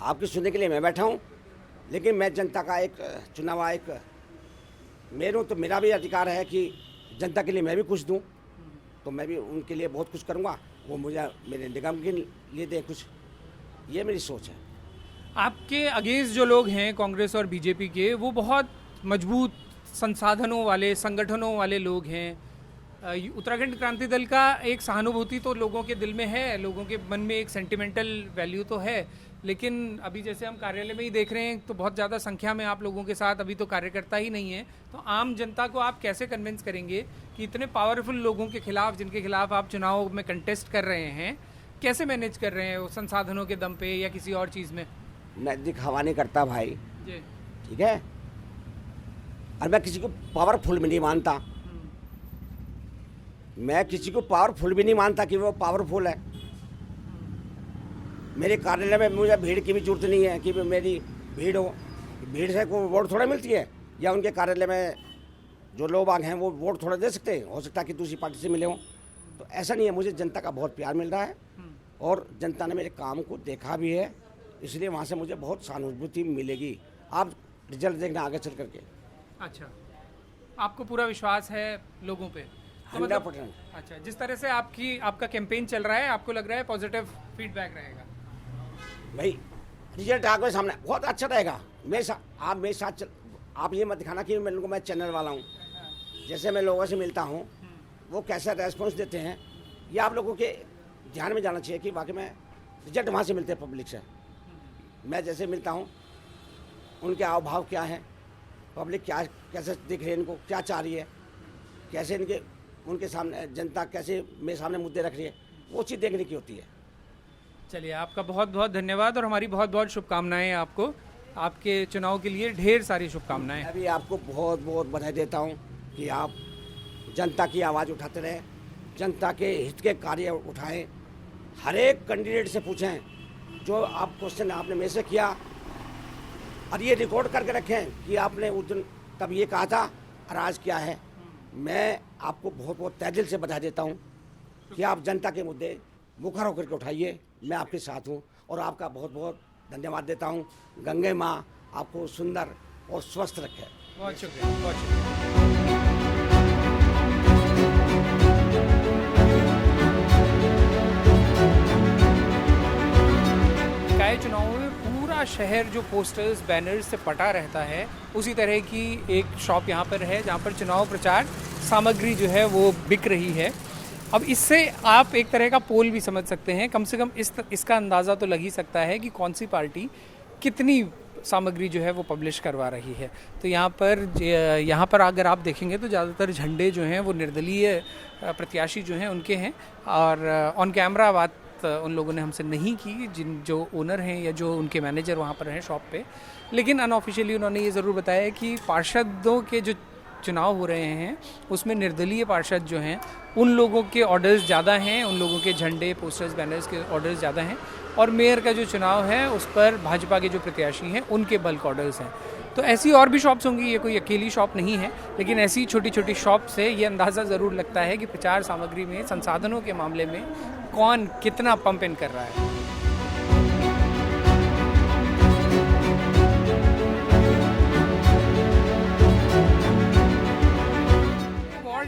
F: आपकी सुनने के लिए मैं बैठा हूँ, लेकिन मैं जनता का एक चुनाव आयुक्त मेरे, तो मेरा भी अधिकार है कि जनता के लिए मैं भी कुछ दूं, तो मैं भी उनके लिए बहुत कुछ करूंगा, वो मुझे मेरे निगम के लिए दे कुछ, ये मेरी सोच है।
C: आपके अगेंस्ट जो लोग हैं कांग्रेस और बीजेपी के, वो बहुत मजबूत संसाधनों वाले, संगठनों वाले लोग हैं। उत्तराखंड क्रांति दल का एक सहानुभूति तो लोगों के दिल में है, लोगों के मन में एक सेंटिमेंटल वैल्यू तो है, लेकिन अभी जैसे हम कार्यालय में ही देख रहे हैं तो बहुत ज़्यादा संख्या में आप लोगों के साथ अभी तो कार्यकर्ता ही नहीं है। तो आम जनता को आप कैसे कन्विंस करेंगे कि इतने पावरफुल लोगों के खिलाफ, जिनके खिलाफ आप चुनाव में कंटेस्ट कर रहे हैं, कैसे मैनेज कर रहे हैं वो संसाधनों के दम पे या किसी और चीज़ में?
F: मैं दिखावा नहीं करता भाई
C: जी,
F: ठीक है, और मैं किसी को पावरफुल भी नहीं मानता। मैं किसी को पावरफुल भी नहीं मानता कि वो पावरफुल है। मेरे कार्यालय में मुझे भीड़ की भी जरूरत नहीं है कि मेरी भीड़ हो। भीड़ से कोई वोट थोड़ा मिलती है, या उनके कार्यालय में जो लोग आगे हैं वो वोट थोड़ा दे सकते हैं। हो सकता है कि दूसरी पार्टी से मिले हों, तो ऐसा नहीं है। मुझे जनता का बहुत प्यार मिल रहा है और जनता ने मेरे काम को देखा भी है, इसलिए वहाँ से मुझे बहुत सहानुभूति मिलेगी। आप रिजल्ट देखना आगे चल करके।
C: अच्छा, आपको पूरा विश्वास है लोगों पे? तो
F: 100%।
C: अच्छा, जिस तरह से आपका कैंपेन चल रहा है, आपको लग रहा है पॉजिटिव फीडबैक रहेगा?
F: भाई रिजल्ट आगे सामने बहुत अच्छा रहेगा। आप मेरे साथ आप ये मत दिखाना कि मैं चैनल वाला हूँ। जैसे मैं लोगों से मिलता हूँ वो कैसा रेस्पॉन्स देते हैं, ये आप लोगों के ध्यान में जाना चाहिए कि वाकई में रिजल्ट वहाँ से मिलते हैं पब्लिक से। मैं जैसे मिलता हूँ उनके हाव भाव क्या है, पब्लिक क्या कैसे देख रही है, इनको क्या चाह रही है, कैसे उनके सामने जनता कैसे मेरे सामने मुद्दे रख रही है, वो चीज़ देखने की होती है।
C: चलिए, आपका बहुत बहुत धन्यवाद और हमारी बहुत बहुत शुभकामनाएं आपको, आपके चुनाव के लिए ढेर सारी शुभकामनाएं।
F: मैं भी आपको बहुत बहुत बधाई देता हूँ कि आप जनता की आवाज़ उठाते रहे, जनता के हित के कार्य उठाएं। हर एक कैंडिडेट से पूछें जो आप क्वेश्चन आपने मेरे से किया, और ये रिकॉर्ड करके रखें कि आपने उस दिन तब ये कहा था और आज क्या है। मैं आपको बहुत बहुत तहे दिल से बधाई देता हूँ कि आप जनता के मुद्दे मुखर होकर के उठाइए। मैं आपके साथ हूँ और आपका बहुत बहुत धन्यवाद देता हूँ। गंगे माँ आपको सुंदर और स्वस्थ रखे।
C: बहुत शुक्रिया, बहुत शुक्रिया। निकाय चुनावों में पूरा शहर जो पोस्टर्स बैनर्स से पटा रहता है, उसी तरह की एक शॉप यहाँ पर है जहाँ पर चुनाव प्रचार सामग्री जो है वो बिक रही है। अब इससे आप एक तरह का पोल भी समझ सकते हैं, कम से कम इसका अंदाज़ा तो लग ही सकता है कि कौन सी पार्टी कितनी सामग्री जो है वो पब्लिश करवा रही है। तो यहाँ पर अगर आप देखेंगे तो ज़्यादातर झंडे जो हैं वो निर्दलीय प्रत्याशी जो हैं उनके हैं, और ऑन कैमरा बात उन लोगों ने हमसे नहीं की जो ओनर हैं या जो उनके मैनेजर वहाँ पर हैं शॉप पे, लेकिन अनऑफिशियली उन्होंने ये ज़रूर बताया कि पार्षदों के जो चुनाव हो रहे हैं उसमें निर्दलीय पार्षद जो हैं उन लोगों के ऑर्डर्स ज़्यादा हैं, उन लोगों के झंडे पोस्टर्स बैनर्स के ऑर्डर्स ज़्यादा हैं, और मेयर का जो चुनाव है उस पर भाजपा के जो प्रत्याशी हैं उनके बल्क ऑर्डर्स हैं। तो ऐसी और भी शॉप्स होंगी, ये कोई अकेली शॉप नहीं है, लेकिन ऐसी छोटी छोटी शॉप से ये अंदाज़ा ज़रूर लगता है कि प्रचार सामग्री में संसाधनों के मामले में कौन कितना पंप इन कर रहा है।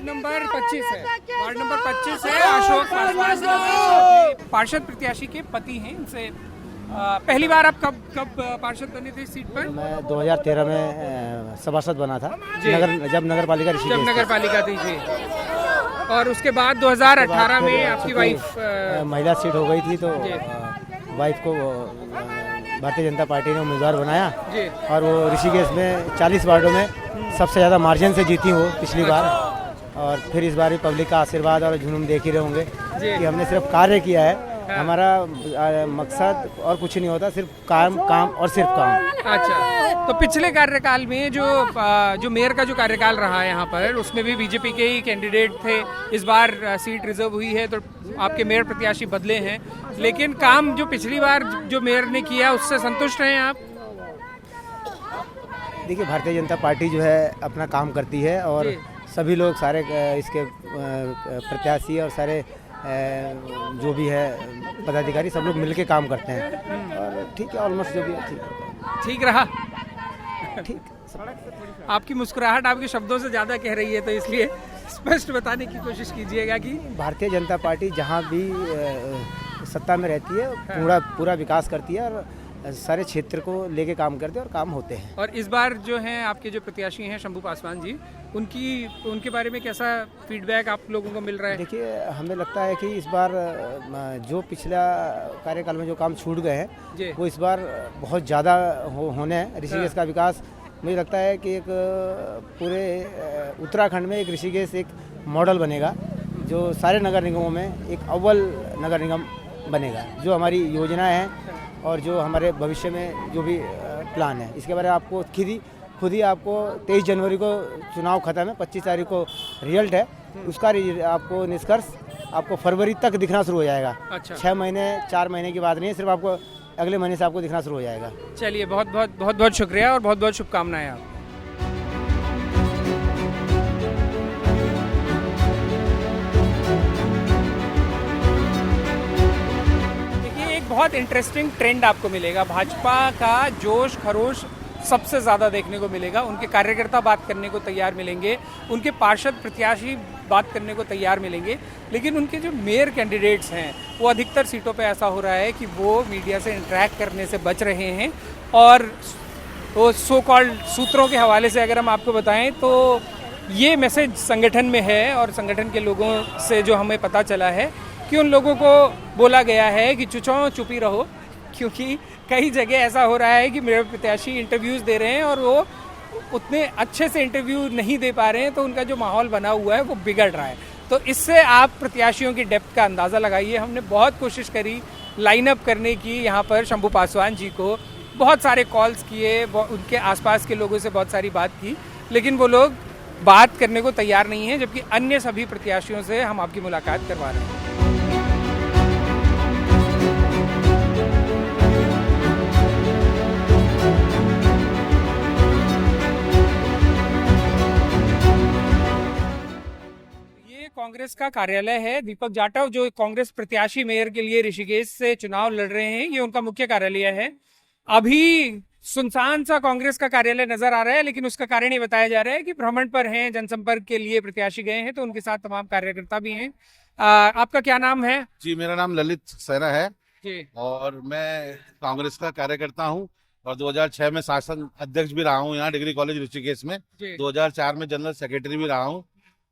C: नंबर 25 है, वार्ड नंबर 25 है। अशोक पासवान पार्षद प्रत्याशी के पति हैं। इनसे पहली बार आप कब पार्षद बने थे इस सीट पर?
A: मैं 2013 में सभासद बना था, जब नगर पालिका थी
C: जी। और उसके बाद 2018 में आपकी वाइफ
A: महिला सीट हो गई थी, तो वाइफ को भारतीय जनता पार्टी ने उम्मीदवार बनाया
C: जी।
A: और वो ऋषिकेश में 40 वार्डों में सबसे ज़्यादा मार्जिन से जीती वो पिछली बार। और फिर इस बार भी पब्लिक का आशीर्वाद और जुनून देख ही रहे होंगे कि हमने सिर्फ कार्य किया है। हमारा मकसद और कुछ नहीं होता, सिर्फ काम और सिर्फ काम।
C: अच्छा, तो पिछले कार्यकाल में जो मेयर का जो कार्यकाल रहा है यहाँ पर, उसमें भी बीजेपी के ही कैंडिडेट थे। इस बार सीट रिजर्व हुई है तो आपके मेयर प्रत्याशी बदले हैं, लेकिन काम जो पिछली बार जो मेयर ने किया उससे संतुष्ट हैं आप?
A: देखिए, भारतीय जनता पार्टी जो है अपना काम करती है और सभी लोग सारे इसके प्रत्याशी और सारे जो भी है पदाधिकारी सब लोग मिलके काम करते हैं और ठीक है, ऑलमोस्ट जो भी है ठीक
C: रहा।
A: ठीक।
C: आपकी मुस्कुराहट आपके शब्दों से ज़्यादा कह रही है, तो इसलिए स्पष्ट बताने की कोशिश कीजिएगा कि
A: भारतीय जनता पार्टी जहाँ भी सत्ता में रहती है पूरा विकास करती है और सारे क्षेत्र को लेके काम करते हैं और काम होते हैं।
C: और इस बार जो हैं आपके जो प्रत्याशी हैं शंभू पासवान जी, उनके बारे में कैसा फीडबैक आप लोगों को मिल रहा है?
A: देखिए, हमें लगता है कि इस बार जो पिछला कार्यकाल में जो काम छूट गए हैं वो इस बार बहुत ज़्यादा होने हैं। ऋषिकेश का विकास मुझे लगता है कि एक पूरे उत्तराखंड में एक ऋषिकेश एक मॉडल बनेगा, जो सारे नगर निगमों में एक अव्वल नगर निगम बनेगा। जो हमारी योजना है और जो हमारे भविष्य में जो भी प्लान है, इसके बारे में आपको खुद ही आपको 23 जनवरी को चुनाव खत्म है, 25 तारीख को रिजल्ट है, उसका आपको निष्कर्ष आपको फरवरी तक दिखना शुरू हो जाएगा।
C: अच्छा।
A: 6 महीने 4 महीने की बात नहीं है, सिर्फ आपको अगले महीने से आपको दिखना शुरू हो जाएगा।
C: चलिए, बहुत बहुत शुक्रिया और बहुत बहुत शुभकामनाएं आप। देखिए, एक बहुत इंटरेस्टिंग ट्रेंड आपको मिलेगा। भाजपा का जोश खरोश सबसे ज़्यादा देखने को मिलेगा। उनके कार्यकर्ता बात करने को तैयार मिलेंगे, उनके पार्षद प्रत्याशी बात करने को तैयार मिलेंगे, लेकिन उनके जो मेयर कैंडिडेट्स हैं वो अधिकतर सीटों पे ऐसा हो रहा है कि वो मीडिया से इंटरेक्ट करने से बच रहे हैं। और वो सो कॉल्ड सूत्रों के हवाले से अगर हम आपको बताएं तो ये मैसेज संगठन में है और संगठन के लोगों से जो हमें पता चला है कि उन लोगों को बोला गया है कि चुपी रहो, क्योंकि कई जगह ऐसा हो रहा है कि मेरे प्रत्याशी इंटरव्यूज़ दे रहे हैं और वो उतने अच्छे से इंटरव्यू नहीं दे पा रहे हैं, तो उनका जो माहौल बना हुआ है वो बिगड़ रहा है। तो इससे आप प्रत्याशियों की डेप्थ का अंदाज़ा लगाइए। हमने बहुत कोशिश करी लाइन अप करने की यहाँ पर शंभू पासवान जी को, बहुत सारे कॉल्स किए, उनके आसपास के लोगों से बहुत सारी बात की, लेकिन वो लोग बात करने को तैयार नहीं हैं, जबकि अन्य सभी प्रत्याशियों से हम आपकी मुलाकात करवा रहे हैं। कांग्रेस का कार्यालय है। दीपक जाटव जो कांग्रेस प्रत्याशी मेयर के लिए ऋषिकेश से चुनाव लड़ रहे हैं, ये उनका मुख्य कार्यालय है। अभी सुनसान सा कांग्रेस का कार्यालय नजर आ रहा है, लेकिन उसका कारण ये बताया जा रहा है कि भ्रमण पर हैं, जनसंपर्क के लिए प्रत्याशी गए हैं, तो उनके साथ तमाम कार्यकर्ता भी हैं। आपका क्या नाम है?
H: जी, मेरा नाम ललित सेना है
C: जी।
H: और मैं कांग्रेस का कार्यकर्ता हूँ और 2006 में शासन अध्यक्ष भी रहा हूँ यहाँ डिग्री कॉलेज ऋषिकेश में। 2004 में जनरल सेक्रेटरी भी रहा हूँ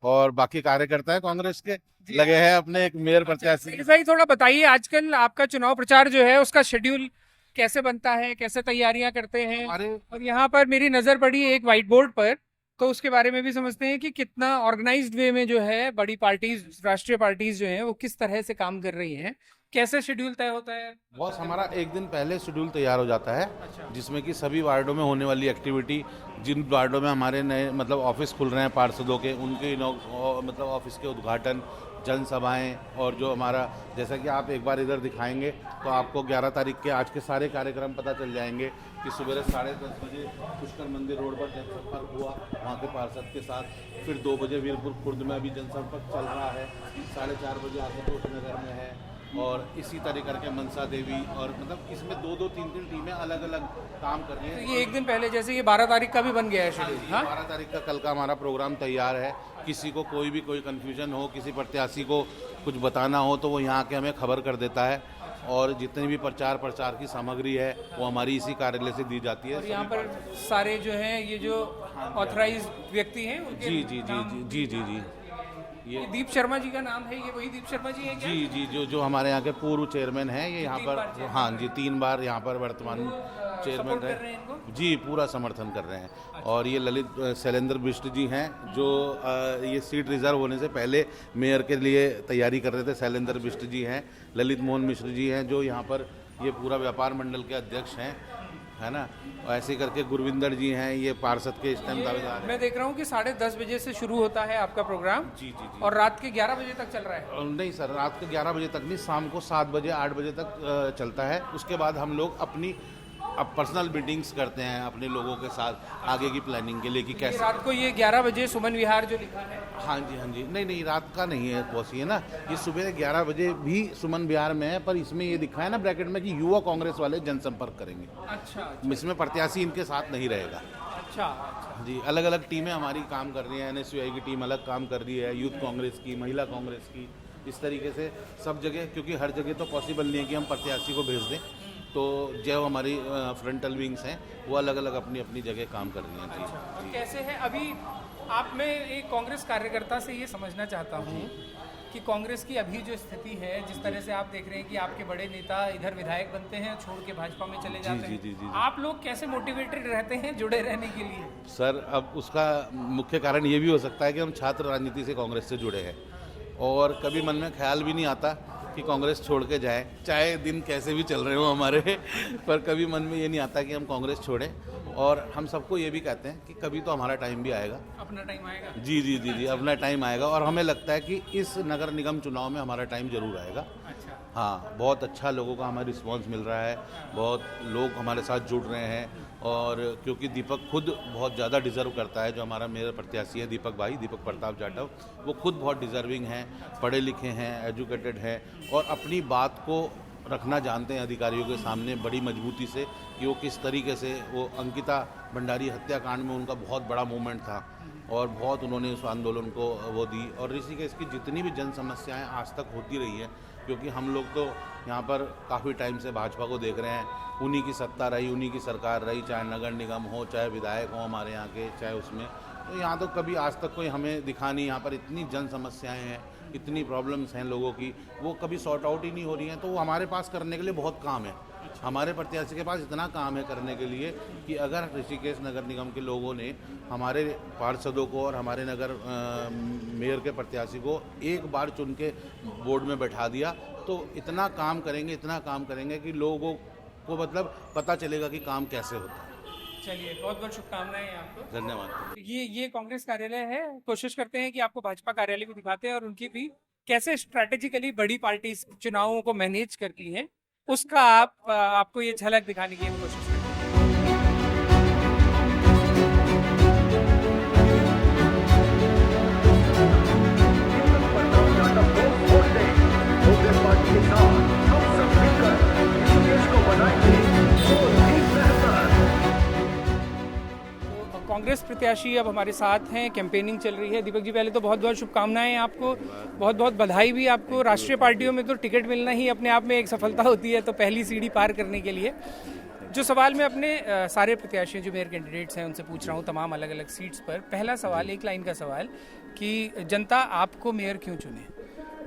H: और बाकी कार्यकर्ता है कांग्रेस के लगे हैं अपने एक मेयर प्रत्याशी।
C: भाई थोड़ा बताइए, आजकल आपका चुनाव प्रचार जो है उसका शेड्यूल कैसे बनता है, कैसे तैयारियां करते हैं? और यहाँ पर मेरी नजर पड़ी एक व्हाइट बोर्ड पर, तो उसके बारे में भी समझते हैं कि कितना ऑर्गेनाइज्ड वे में जो है बड़ी पार्टीज, राष्ट्रीय पार्टीज जो हैं वो किस तरह से काम कर रही हैं, कैसे शेड्यूल तय होता है?
H: बॉस, हमारा एक दिन पहले शेड्यूल तैयार हो जाता है। जिसमें कि सभी वार्डों में होने वाली एक्टिविटी, जिन वार्डों में हमारे नए मतलब ऑफिस खुल रहे हैं पार्षदों के, उनके मतलब ऑफिस के उद्घाटन, जनसभाएं, और जो हमारा जैसा कि आप एक बार इधर दिखाएंगे तो आपको 11 तारीख के आज के सारे कार्यक्रम पता चल जाएंगे कि सुबह 10:30 बजे पुष्कर मंदिर रोड पर जनसंपर्क हुआ वहाँ के पार्षद के साथ। फिर 2 बजे वीरपुर खुर्द में अभी जनसंपर्क चल रहा है, 4:30 बजे आशुतोष नगर में है, और इसी तरह करके मनसा देवी, और मतलब इसमें 2-2, 3-3 टीमें अलग अलग काम कर रही हैं।
C: तो ये एक दिन पहले, जैसे ये 12 तारीख का भी बन गया है शेड्यूल? हाँ,
H: 12 तारीख का कल का हमारा प्रोग्राम तैयार है। किसी को कोई कंफ्यूजन हो, किसी प्रत्याशी को कुछ बताना हो तो वो यहाँ के हमें खबर कर देता है, और जितनी भी प्रचार की सामग्री है वो हमारी इसी कार्यालय से दी जाती है।
C: और यहाँ पर सारे जो हैं ये जो ऑथराइज्ड व्यक्ति हैं उनके
H: जी जी जी जी जी जी जी
C: ये दीप शर्मा जी का नाम है, ये वही दीप शर्मा जी हैं क्या?
H: जी जी, जो हमारे यहाँ के पूर्व चेयरमैन हैं, ये यहाँ पर, हाँ जी, 3 बार यहाँ पर वर्तमान चेयरमैन रहे। जी, पूरा समर्थन कर रहे हैं। और ये ललित शैलेंद्र बिष्ट जी हैं जो ये सीट रिजर्व होने से पहले मेयर के लिए तैयारी कर रहे थे। शैलेंद्र बिष्ट जी हैं। ललित मोहन मिश्र जी हैं जो यहाँ पर ये पूरा व्यापार मंडल के अध्यक्ष हैं, है ना। ऐसे करके गुरविंदर जी हैं, ये पार्षद के इस टाइम दावेदार हैं।
C: मैं देख रहा हूँ कि 10:30 बजे से शुरू होता है आपका प्रोग्राम।
H: जी जी जी।
C: और रात के 11 बजे तक चल रहा है?
H: नहीं सर, रात के 11 बजे तक नहीं, शाम को 7 बजे 8 बजे तक चलता है। उसके बाद हम लोग अपनी पर्सनल मीटिंग्स करते हैं अपने लोगों के साथ आगे की प्लानिंग के लिए कि कैसे।
C: रात को ये 11 बजे सुमन विहार जो लिखा है?
H: हाँ जी हाँ जी, नहीं रात का नहीं है बॉस, ये ना, ये सुबह 11 बजे भी सुमन विहार में है, पर इसमें ये दिखा है ना ब्रैकेट में कि युवा कांग्रेस वाले जनसंपर्क करेंगे।
C: अच्छा।
H: इसमें प्रत्याशी इनके साथ नहीं रहेगा।
C: अच्छा
H: जी, अलग अलग टीमें हमारी काम कर रही हैं। NSUI की टीम अलग काम कर रही है, यूथ कांग्रेस की, महिला कांग्रेस की, इस तरीके से सब जगह, क्योंकि हर जगह तो पॉसिबल नहीं है कि हम प्रत्याशी को भेज दें, तो जो हमारी फ्रंटल विंग्स हैं वो अलग अलग अपनी अपनी जगह काम कर रही हैं। जी।
C: अच्छा, तो कैसे है अभी आप, मैं एक कांग्रेस कार्यकर्ता से ये समझना चाहता हूँ कि कांग्रेस की अभी जो स्थिति है, जिस तरह से आप देख रहे हैं कि आपके बड़े नेता इधर विधायक बनते हैं, छोड़ के भाजपा में चले जाते हैं,
H: जी।
C: आप लोग कैसे मोटिवेटेड रहते हैं जुड़े रहने के लिए?
H: सर, अब उसका मुख्य कारण ये भी हो सकता है कि हम छात्र राजनीति से कांग्रेस से जुड़े हैं, और कभी मन में ख्याल भी नहीं आता कि कांग्रेस छोड़ के जाए, चाहे दिन कैसे भी चल रहे हो हमारे, पर कभी मन में ये नहीं आता कि हम कांग्रेस छोड़ें। और हम सबको ये भी कहते हैं कि कभी तो हमारा टाइम भी आएगा।
C: अपना टाइम आएगा।
H: जी जी जी जी, अपना टाइम आएगा और हमें लगता है कि इस नगर निगम चुनाव में हमारा टाइम जरूर आएगा।
C: अच्छा।
H: हाँ, बहुत अच्छा लोगों का हमें रिस्पांस मिल रहा है, बहुत लोग हमारे साथ जुड़ रहे हैं और क्योंकि दीपक खुद बहुत ज़्यादा डिज़र्व करता है, जो हमारा मेयर प्रत्याशी है दीपक भाई, दीपक प्रताप जाटव, वो खुद बहुत डिज़र्विंग हैं, पढ़े लिखे हैं, एजुकेटेड हैं और अपनी बात को रखना जानते हैं अधिकारियों के सामने बड़ी मजबूती से कि वो किस तरीके से वो अंकिता भंडारी हत्याकांड में उनका बहुत बड़ा मूवमेंट था और बहुत उन्होंने उस आंदोलन को वो दी और ऋषिकेश की जितनी भी जन समस्याएं आज तक होती रही है, क्योंकि हम लोग तो यहाँ पर काफ़ी टाइम से भाजपा को देख रहे हैं, उन्हीं की सत्ता रही, उन्हीं की सरकार रही, चाहे नगर निगम हो, चाहे विधायक हो हमारे यहाँ के, चाहे उसमें, तो यहाँ तो कभी आज तक कोई हमें दिखा नहीं। यहाँ पर इतनी जन समस्याएं हैं, इतनी प्रॉब्लम्स हैं लोगों की, वो कभी सॉर्ट आउट ही नहीं हो रही हैं, तो वो हमारे पास करने के लिए बहुत काम है। हमारे प्रत्याशी के पास इतना काम है करने के लिए कि अगर ऋषिकेश नगर निगम के लोगों ने हमारे पार्षदों को और हमारे नगर मेयर के प्रत्याशी को एक बार चुन के बोर्ड में बैठा दिया तो इतना काम करेंगे कि लोगों को मतलब पता चलेगा कि काम कैसे होता है।
C: चलिए, बहुत बहुत शुभकामनाएं आपको।
H: धन्यवाद।
C: ये कांग्रेस कार्यालय है। कोशिश करते हैं कि आपको भाजपा कार्यालय भी दिखाते हैं और उनकी भी कैसे स्ट्रैटेजिकली बड़ी पार्टी चुनावों को मैनेज करती है, उसका आपको ये झलक दिखाने की कोशिश करते हैं। कांग्रेस प्रत्याशी अब हमारे साथ हैं, कैंपेनिंग चल रही है। दीपक जी, पहले तो बहुत बहुत शुभकामनाएं आपको, बहुत बहुत बधाई भी आपको। राष्ट्रीय पार्टियों में तो टिकट मिलना ही अपने आप में एक सफलता होती है, तो पहली सीढ़ी पार करने के लिए जो सवाल मैं अपने सारे प्रत्याशियों जो मेयर कैंडिडेट्स हैं उनसे पूछ रहा हूँ तमाम अलग अलग सीट्स पर, पहला सवाल, एक लाइन का सवाल कि जनता आपको मेयर क्यों चुने?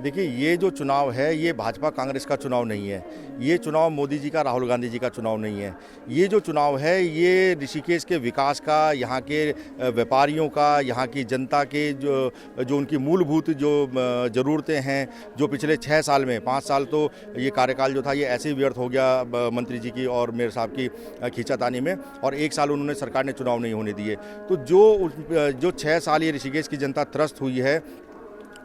B: देखिए, ये जो चुनाव है ये भाजपा कांग्रेस का चुनाव नहीं है, ये चुनाव मोदी जी का, राहुल गांधी जी का चुनाव नहीं है। ये जो चुनाव है ये ऋषिकेश के विकास का, यहाँ के व्यापारियों का, यहाँ की जनता के जो उनकी मूलभूत जो ज़रूरतें हैं, जो पिछले 6 साल में 5 साल तो ये कार्यकाल जो था ये ऐसे ही व्यर्थ हो गया मंत्री जी की और मेयर साहब की खींचातानी में, और 1 साल उन्होंने सरकार ने चुनाव नहीं होने दिए। तो जो 6 साल ये ऋषिकेश की जनता त्रस्त हुई है,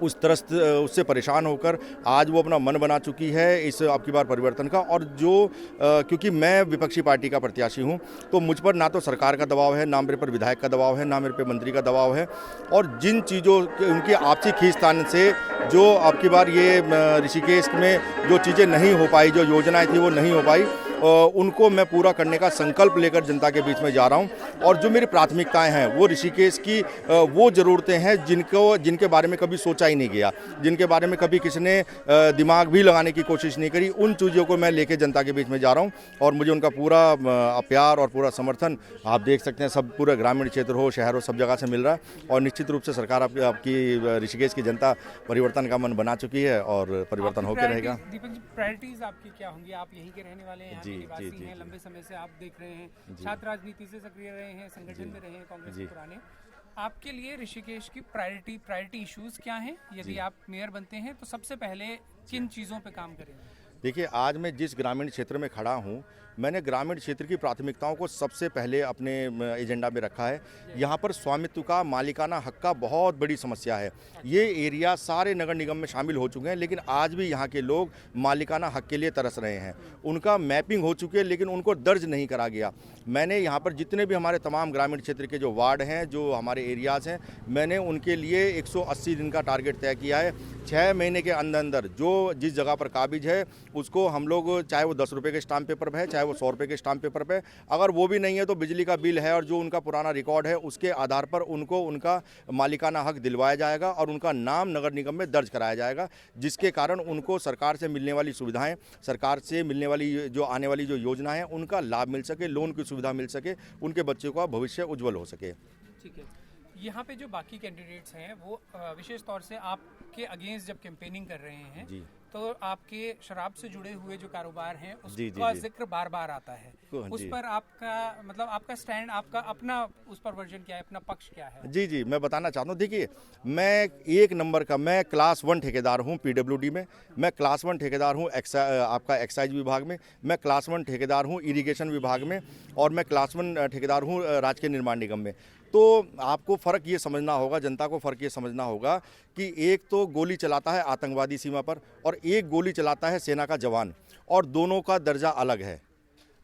B: उससे परेशान होकर आज वो अपना मन बना चुकी है इस आपकी बार परिवर्तन का। और क्योंकि मैं विपक्षी पार्टी का प्रत्याशी हूं, तो मुझ पर ना तो सरकार का दबाव है, ना मेरे पर विधायक का दबाव है, ना मेरे पर मंत्री का दबाव है। और जिन चीज़ों उनकी आपसी खींचतान से जो आपकी बार ये ऋषिकेश में जो चीज़ें नहीं हो पाई, जो योजनाएं थी वो नहीं हो पाई, उनको मैं पूरा करने का संकल्प लेकर जनता के बीच में जा रहा हूं। और जो मेरी प्राथमिकताएं हैं वो ऋषिकेश की वो ज़रूरतें हैं जिनके बारे में कभी सोचा ही नहीं गया, जिनके बारे में कभी किसी ने दिमाग भी लगाने की कोशिश नहीं करी, उन चीज़ों को मैं लेके जनता के बीच में जा रहा हूं। और मुझे उनका पूरा प्यार और पूरा समर्थन आप देख सकते हैं, सब पूरे ग्रामीण क्षेत्र हो, शहर हो, सब जगह से मिल रहा है। और निश्चित रूप से सरकार आपकी ऋषिकेश की जनता परिवर्तन का मन बना चुकी है और परिवर्तन होकर रहेगा।
C: दीपक जी, प्रायोरिटीज आपकी क्या होंगी? आप यहीं के रहने वाले हैं, निवासी हैं, लंबे समय से आप देख रहे हैं, छात्र राजनीति से सक्रिय रहे हैं, संगठन में रहे हैं कांग्रेस के पुराने। आपके लिए ऋषिकेश की प्रायोरिटी इश्यूज क्या हैं? यदि आप मेयर बनते हैं तो सबसे पहले किन चीज़ों पे काम करेंगे?
B: देखिए, आज मैं जिस ग्रामीण क्षेत्र में खड़ा हूँ, मैंने ग्रामीण क्षेत्र की प्राथमिकताओं को सबसे पहले अपने एजेंडा में रखा है। यहाँ पर स्वामित्व का, मालिकाना हक का बहुत बड़ी समस्या है। ये एरिया सारे नगर निगम में शामिल हो चुके हैं, लेकिन आज भी यहाँ के लोग मालिकाना हक के लिए तरस रहे हैं। उनका मैपिंग हो चुकी है लेकिन उनको दर्ज नहीं करा गया। मैंने यहाँ पर जितने भी हमारे तमाम ग्रामीण क्षेत्र के जो वार्ड हैं, जो हमारे एरियाज़ हैं, मैंने उनके लिए 180 दिन का टारगेट तय किया है। 6 महीने के अंदर जो जिस जगह पर काबिज है उसको हम लोग, चाहे वो 10 रुपये के स्टाम्प पेपर पर है, चाहे वो 100 रुपये के स्टाम्प पेपर पे, अगर वो भी नहीं है तो बिजली का बिल है और जो उनका पुराना रिकॉर्ड है उसके आधार पर उनको उनका मालिकाना हक दिलवाया जाएगा और उनका नाम नगर निगम में दर्ज कराया जाएगा, जिसके कारण उनको सरकार से मिलने वाली सुविधाएं, सरकार से मिलने वाली जो आने वाली जो योजना है उनका लाभ मिल सके, लोन की सुविधा मिल सके, उनके बच्चों का भविष्य उज्जवल हो सके।
C: ठीक है। यहाँ पे जो बाकी कैंडिडेट्स हैं वो विशेष तौर से आपके अगेंस्ट जब कैंपेनिंग कर रहे हैं जी, तो आपके शराब से जुड़े हुए जो कारोबार हैं उसका जिक्र बार बार आता है। उस पर आपका मतलब आपका स्टैंड, आपका अपना उस पर वर्जन क्या है, अपना पक्ष क्या है? जी,
B: मैं बताना चाहता हूँ। देखिए, मैं 1 नंबर का, मैं क्लास 1 ठेकेदार हूँ PWD में, मैं क्लास 1 ठेकेदार हूँ आपका एक्साइज विभाग में, मैं क्लास 1 ठेकेदार हूँ इरिगेशन विभाग में, और मैं क्लास 1 ठेकेदार हूँ राजकीय निर्माण निगम में। तो आपको फ़र्क ये समझना होगा, जनता को फ़र्क ये समझना होगा कि एक तो गोली चलाता है आतंकवादी सीमा पर और एक गोली चलाता है सेना का जवान, और दोनों का दर्जा अलग है।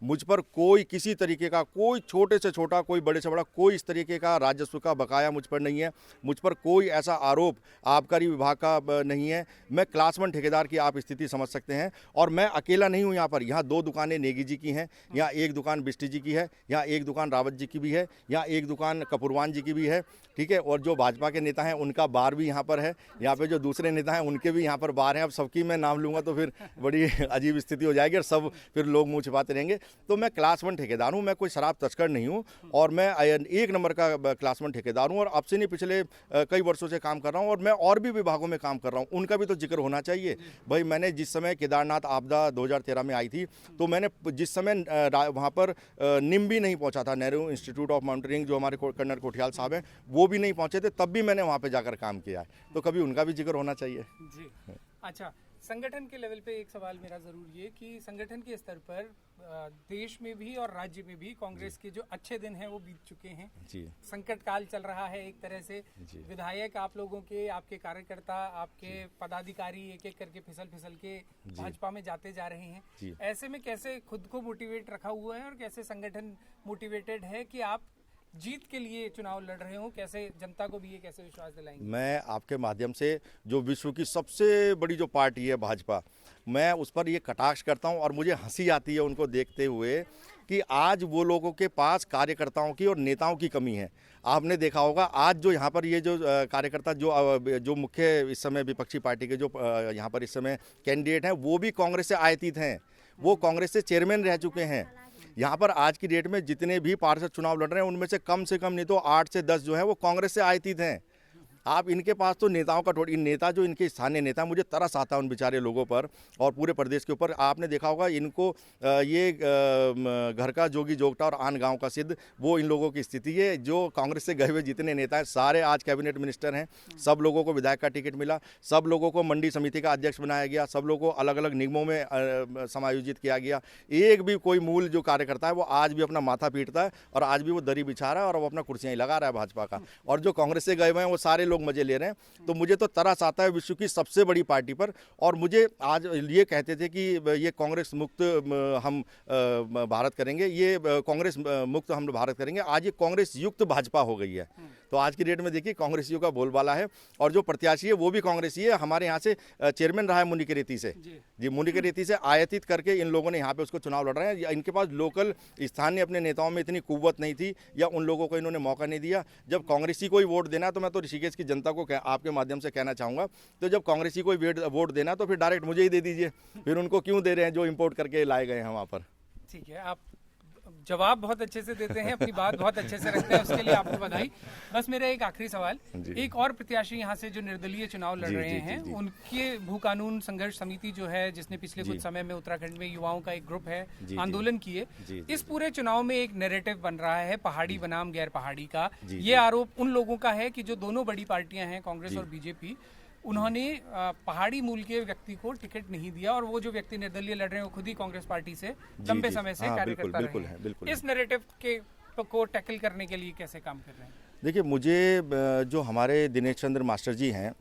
B: मुझ पर कोई किसी तरीके का, कोई छोटे से छोटा, कोई बड़े से बड़ा, कोई इस तरीके का राजस्व का बकाया मुझ पर नहीं है। मुझ पर कोई ऐसा आरोप आबकारी विभाग का नहीं है। मैं क्लास 1 ठेकेदार की आप स्थिति समझ सकते हैं, और मैं अकेला नहीं हूं यहाँ पर। यहाँ 2 दुकानें नेगी जी की हैं, यहाँ 1 दुकान बिष्टी जी की है, यहाँ 1 दुकान रावत जी की भी है, यहाँ 1 दुकान कपूरवान जी की भी है, ठीक है। और जो भाजपा के नेता हैं उनका बार भी यहाँ पर है, यहाँ पे जो दूसरे नेता हैं उनके भी यहाँ पर बार हैं। अब सबकी मैं नाम लूँगा तो फिर बड़ी अजीब स्थिति हो जाएगी और सब फिर लोग मुँह छिपाते रहेंगे। तो मैं क्लास 1 ठेकेदार हूँ, मैं कोई शराब तस्कर नहीं हूँ, और मैं 1 नंबर का क्लास 1 ठेकेदार हूँ, और अब से नहीं पिछले कई वर्षों से काम कर रहा हूँ, और मैं और भी विभागों में काम कर रहा हूँ, उनका भी तो जिक्र होना चाहिए। भाई मैंने जिस समय केदारनाथ आपदा 2013 में आई थी, तो मैंने जिस समय वहाँ पर निम भी नहीं पहुँचा था, नेहरू इंस्टीट्यूट ऑफ माउंटेनिंग जो हमारे कर्नल कोठियाल साहब हैं वो भी नहीं पहुँचे थे, तब भी मैंने वहाँ पर जाकर काम किया है, तो कभी उनका भी जिक्र होना चाहिए
C: जी। अच्छा, संगठन के लेवल पे एक सवाल मेरा ज़रूर ये कि संगठन के स्तर पर देश में भी और राज्य में भी कांग्रेस के जो अच्छे दिन हैं वो बीत चुके हैं
B: जी।
C: संकट काल चल रहा है एक तरह से। विधायक आप लोगों के, आपके कार्यकर्ता, आपके पदाधिकारी एक एक करके फिसल के भाजपा में जाते जा रहे हैं। ऐसे में कैसे खुद को मोटिवेट रखा हुआ है और कैसे संगठन मोटिवेटेड है कि आप जीत के लिए चुनाव लड़ रहे हो? कैसे जनता को भी ये कैसे विश्वास दिलाएंगे?
B: मैं आपके माध्यम से जो विश्व की सबसे बड़ी जो पार्टी है भाजपा, मैं उस पर ये कटाक्ष करता हूं, और मुझे हंसी आती है उनको देखते हुए कि आज वो लोगों के पास कार्यकर्ताओं की और नेताओं की कमी है। आपने देखा होगा आज जो यहाँ पर ये जो कार्यकर्ता जो मुख्य इस समय विपक्षी पार्टी के जो यहाँ पर इस समय कैंडिडेट हैं वो भी कांग्रेस से आयतित हैं, वो कांग्रेस से चेयरमैन रह चुके हैं। यहाँ पर आज की डेट में जितने भी पार्षद चुनाव लड़ रहे हैं उनमें से कम नहीं तो 8 से 10 जो है वो कांग्रेस से आयतित हैं। आप इनके पास तो नेताओं का इन नेता जो इनके स्थानीय नेता, मुझे तरस आता है उन बेचारे लोगों पर और पूरे प्रदेश के ऊपर। आपने देखा होगा इनको ये घर का जोगी जोगटा और आन गांव का सिद्ध, वो इन लोगों की स्थिति है। जो कांग्रेस से गए हुए जितने नेता हैं सारे आज कैबिनेट मिनिस्टर हैं, सब लोगों को विधायक का टिकट मिला, सब लोगों को मंडी समिति का अध्यक्ष बनाया गया, सब लोगों को अलग अलग निगमों में समायोजित किया गया। एक भी कोई मूल जो कार्यकर्ता है वो आज भी अपना माथा पीटता है और आज भी वो दरी बिछा रहा है और वो अपना कुर्सियाँ लगा रहा है भाजपा का। और जो कांग्रेस से गए हुए हैं वो सारे लोग मजे ले रहे हैं। तो मुझे तो तरस आता है विश्व की सबसे बड़ी पार्टी पर। और मुझे आज ये कहते थे कि ये कांग्रेस मुक्त हम भारत करेंगे, ये कांग्रेस मुक्त हम भारत करेंगे, आज ये कांग्रेस युक्त भाजपा हो गई है। तो आज की डेट में देखिए कांग्रेसियों का बोलबाला है और जो प्रत्याशी है वो भी कांग्रेसी है। हमारे यहाँ से चेयरमैन रहा है मुनि के रेती से, जी मुनि के रेती से आयतित करके इन लोगों ने यहाँ पे उसको चुनाव लड़ रहे हैं। इनके पास लोकल स्थानीय अपने नेताओं में इतनी कुव्वत नहीं थी या उन लोगों को इन्होंने मौका नहीं दिया। जब कांग्रेसी को ही वोट देना, तो मैं तो ऋषिकेश की जनता को आपके माध्यम से कहना चाहूँगा, तो जब कांग्रेसी को वोट देना तो फिर डायरेक्ट मुझे ही दे दीजिए, फिर उनको क्यों दे रहे हैं जो इम्पोर्ट करके लाए गए हैं वहाँ पर।
C: ठीक है, आप जवाब बहुत अच्छे से देते हैं, अपनी बात बहुत अच्छे से रखते हैं, उसके लिए आपको बधाई। बस मेरा एक आखिरी सवाल, एक और प्रत्याशी यहाँ से जो निर्दलीय चुनाव लड़ रहे हैं, उनके भू कानून संघर्ष समिति जो है, जिसने पिछले कुछ समय में उत्तराखंड में युवाओं का एक ग्रुप है आंदोलन किए, इस पूरे चुनाव में एक नैरेटिव बन रहा है पहाड़ी बनाम गैर पहाड़ी का। ये आरोप उन लोगों का है कि जो दोनों बड़ी पार्टियां हैं कांग्रेस और बीजेपी, उन्होंने पहाड़ी मूल के व्यक्ति को टिकट नहीं दिया और वो जो व्यक्ति निर्दलीय लड़ रहे हैं वो खुद ही कांग्रेस पार्टी से लंबे समय से कार्यकर्ता रहे हैं। इस नैरेटिव को टैकल करने के लिए कैसे काम कर रहे हैं?
B: देखिए, मुझे जो हमारे दिनेश चंद्र मास्टर जी हैं,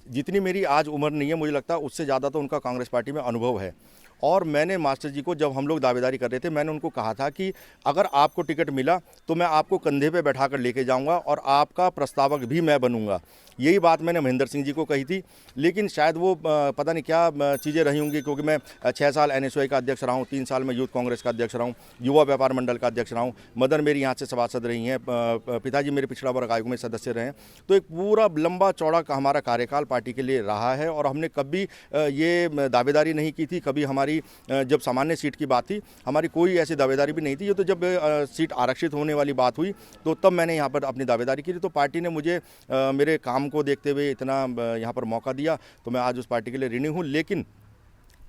B: जितनी मेरी आज उम्र नहीं है, मुझे लगता है उससे ज़्यादा तो उनका कांग्रेस पार्टी में अनुभव है। और मैंने मास्टर जी को, जब हम लोग दावेदारी कर रहे थे, मैंने उनको कहा था कि अगर आपको टिकट मिला तो मैं आपको कंधे पे बैठा कर लेके जाऊंगा और आपका प्रस्तावक भी मैं बनूंगा। यही बात मैंने महेंद्र सिंह जी को कही थी, लेकिन शायद वो पता नहीं क्या चीज़ें रही होंगी, क्योंकि मैं 6 साल NSY का अध्यक्ष रहा हूँ, 3 साल में यूथ कांग्रेस का अध्यक्ष रहा हूँ, युवा व्यापार मंडल का अध्यक्ष रहा हूँ, मदर मेरी यहाँ से सभासद रही हैं, पिताजी मेरे पिछड़ा वर्ग आयोग में सदस्य रहे हैं। तो एक पूरा लंबा चौड़ा हमारा कार्यकाल पार्टी के लिए रहा है और हमने कभी ये दावेदारी नहीं की थी। कभी हमारी जब सामान्य सीट की बात थी, हमारी कोई ऐसी दावेदारी भी नहीं थी। ये तो जब सीट आरक्षित होने वाली बात हुई तो तब मैंने यहाँ पर अपनी दावेदारी की थी। तो पार्टी ने मुझे मेरे काम को देखते हुए इतना यहाँ पर मौका दिया, तो मैं आज उस पार्टी के लिए ऋणी हूँ। लेकिन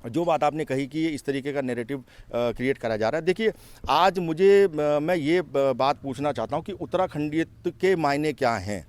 B: जो बात आपने कही कि इस तरीके का नैरेटिव क्रिएट करा जा रहा है, देखिए आज मुझे मैं ये बात पूछना चाहता हूँ कि उत्तराखंडियत के मायने क्या हैं।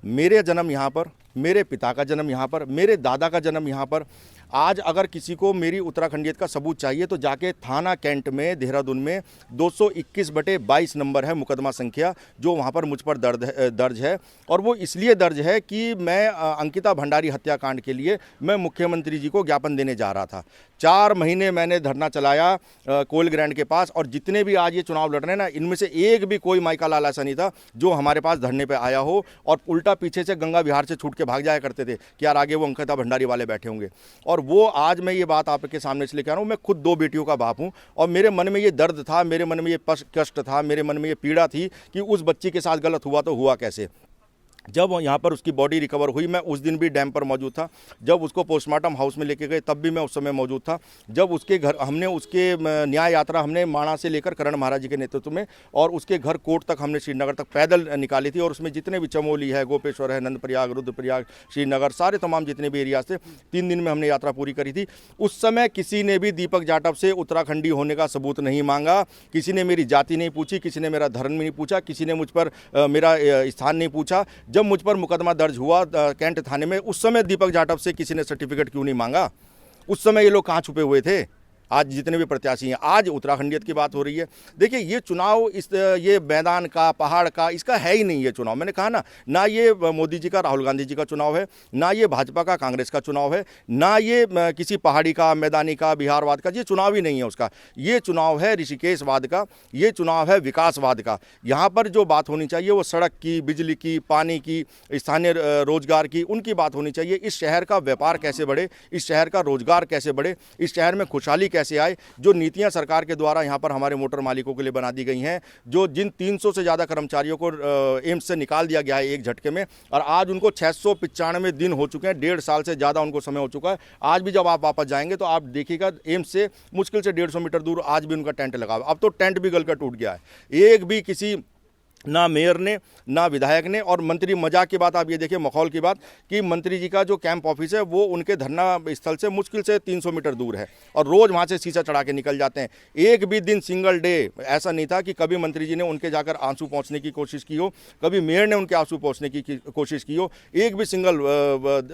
B: मेरे जन्म यहाँ पर, मेरे पिता का जन्म यहाँ पर, मेरे दादा का जन्म यहाँ पर। आज अगर किसी को मेरी उत्तराखंडियत का सबूत चाहिए तो जाके थाना कैंट में देहरादून में 221/22 नंबर है मुकदमा संख्या, जो वहाँ पर मुझ पर दर्ज है। और वो इसलिए दर्ज है कि मैं अंकिता भंडारी हत्याकांड के लिए मैं मुख्यमंत्री जी को ज्ञापन देने जा रहा था। 4 महीने मैंने धरना चलाया कोयल ग्रैंड के पास, और जितने भी आज ये चुनाव लड़ रहे हैं ना, इनमें से एक भी कोई माइका लाल ऐसा नहीं था जो हमारे पास धरने पे आया हो और उल्टा पीछे से गंगा विहार से छूट के भाग जाया करते थे कि यार आगे वो अंकिता भंडारी वाले बैठे होंगे। और वो आज मैं ये बात आपके सामने इसलिए कह रहा हूँ, मैं खुद 2 बेटियों का बाप हूँ और मेरे मन में ये दर्द था, मेरे मन में ये कष्ट था, मेरे मन में ये पीड़ा थी कि उस बच्ची के साथ गलत हुआ तो हुआ कैसे। जब यहाँ पर उसकी बॉडी रिकवर हुई, मैं उस दिन भी डैम पर मौजूद था। जब उसको पोस्टमार्टम हाउस में लेके गए तब भी मैं उस समय मौजूद था। जब उसके घर हमने उसके न्याय यात्रा हमने माणा से लेकर करण महाराज जी के नेतृत्व में और उसके घर कोट तक हमने श्रीनगर तक पैदल निकाली थी। और उसमें जितने भी चमोली है, गोपेश्वर है, नंदप्रयाग, रुद्रप्रयाग, श्रीनगर, सारे तमाम जितने भी एरियाज थे, 3 दिन में हमने यात्रा पूरी करी थी। उस समय किसी ने भी दीपक जाटव से उत्तराखंडी होने का सबूत नहीं मांगा, किसी ने मेरी जाति नहीं पूछी, किसी ने मेरा धर्म नहीं पूछा, किसी ने मुझ पर मेरा स्थान नहीं पूछा। जब मुझ पर मुकदमा दर्ज हुआ कैंट थाने में, उस समय दीपक जाटव से किसी ने सर्टिफिकेट क्यों नहीं मांगा? उस समय ये लोग कहाँ छुपे हुए थे? आज जितने भी प्रत्याशी हैं, आज उत्तराखंडियत की बात हो रही है। देखिए ये चुनाव ये मैदान का, पहाड़ का, इसका है ही नहीं ये चुनाव। मैंने कहा ना ये मोदी जी का, राहुल गांधी जी का चुनाव है, ना ये भाजपा का, कांग्रेस का चुनाव है, ना ये किसी पहाड़ी का, मैदानी का, बिहारवाद का, ये चुनाव ही नहीं है उसका। ये चुनाव है ऋषिकेशवाद का, ये चुनाव है विकासवाद का। यहाँ पर जो बात होनी चाहिए वो सड़क की, बिजली की, पानी की, स्थानीय रोजगार की, उनकी बात होनी चाहिए। इस शहर का व्यापार कैसे बढ़े, इस शहर का रोजगार कैसे बढ़े, इस शहर में खुशहाली कैसे आए। जो नीतियां सरकार के द्वारा यहां पर हमारे मोटर मालिकों के लिए बना दी गई हैं, जो जिन 300 से ज़्यादा कर्मचारियों को एम्स से निकाल दिया गया है एक झटके में, और आज उनको 695 दिन हो चुके हैं, 1.5 साल से ज़्यादा उनको समय हो चुका है। आज भी जब आप वापस जाएंगे तो आप देखिएगा एम्स से मुश्किल से 150 मीटर दूर आज भी उनका टेंट लगा। अब तो टेंट भी गलकर टूट गया है। एक भी किसी ना मेयर ने, ना विधायक ने, और मंत्री, मजाक की बात आप ये देखिए, मखौल की बात, कि मंत्री जी का जो कैंप ऑफिस है वो उनके धरना स्थल से मुश्किल से 300 मीटर दूर है और रोज़ वहाँ से शीशा चढ़ा के निकल जाते हैं। एक भी दिन, सिंगल डे ऐसा नहीं था कि कभी मंत्री जी ने उनके जाकर आंसू पहुँचने की कोशिश की हो, कभी मेयर ने उनके आंसू पहुँचने की कोशिश की हो। एक भी सिंगल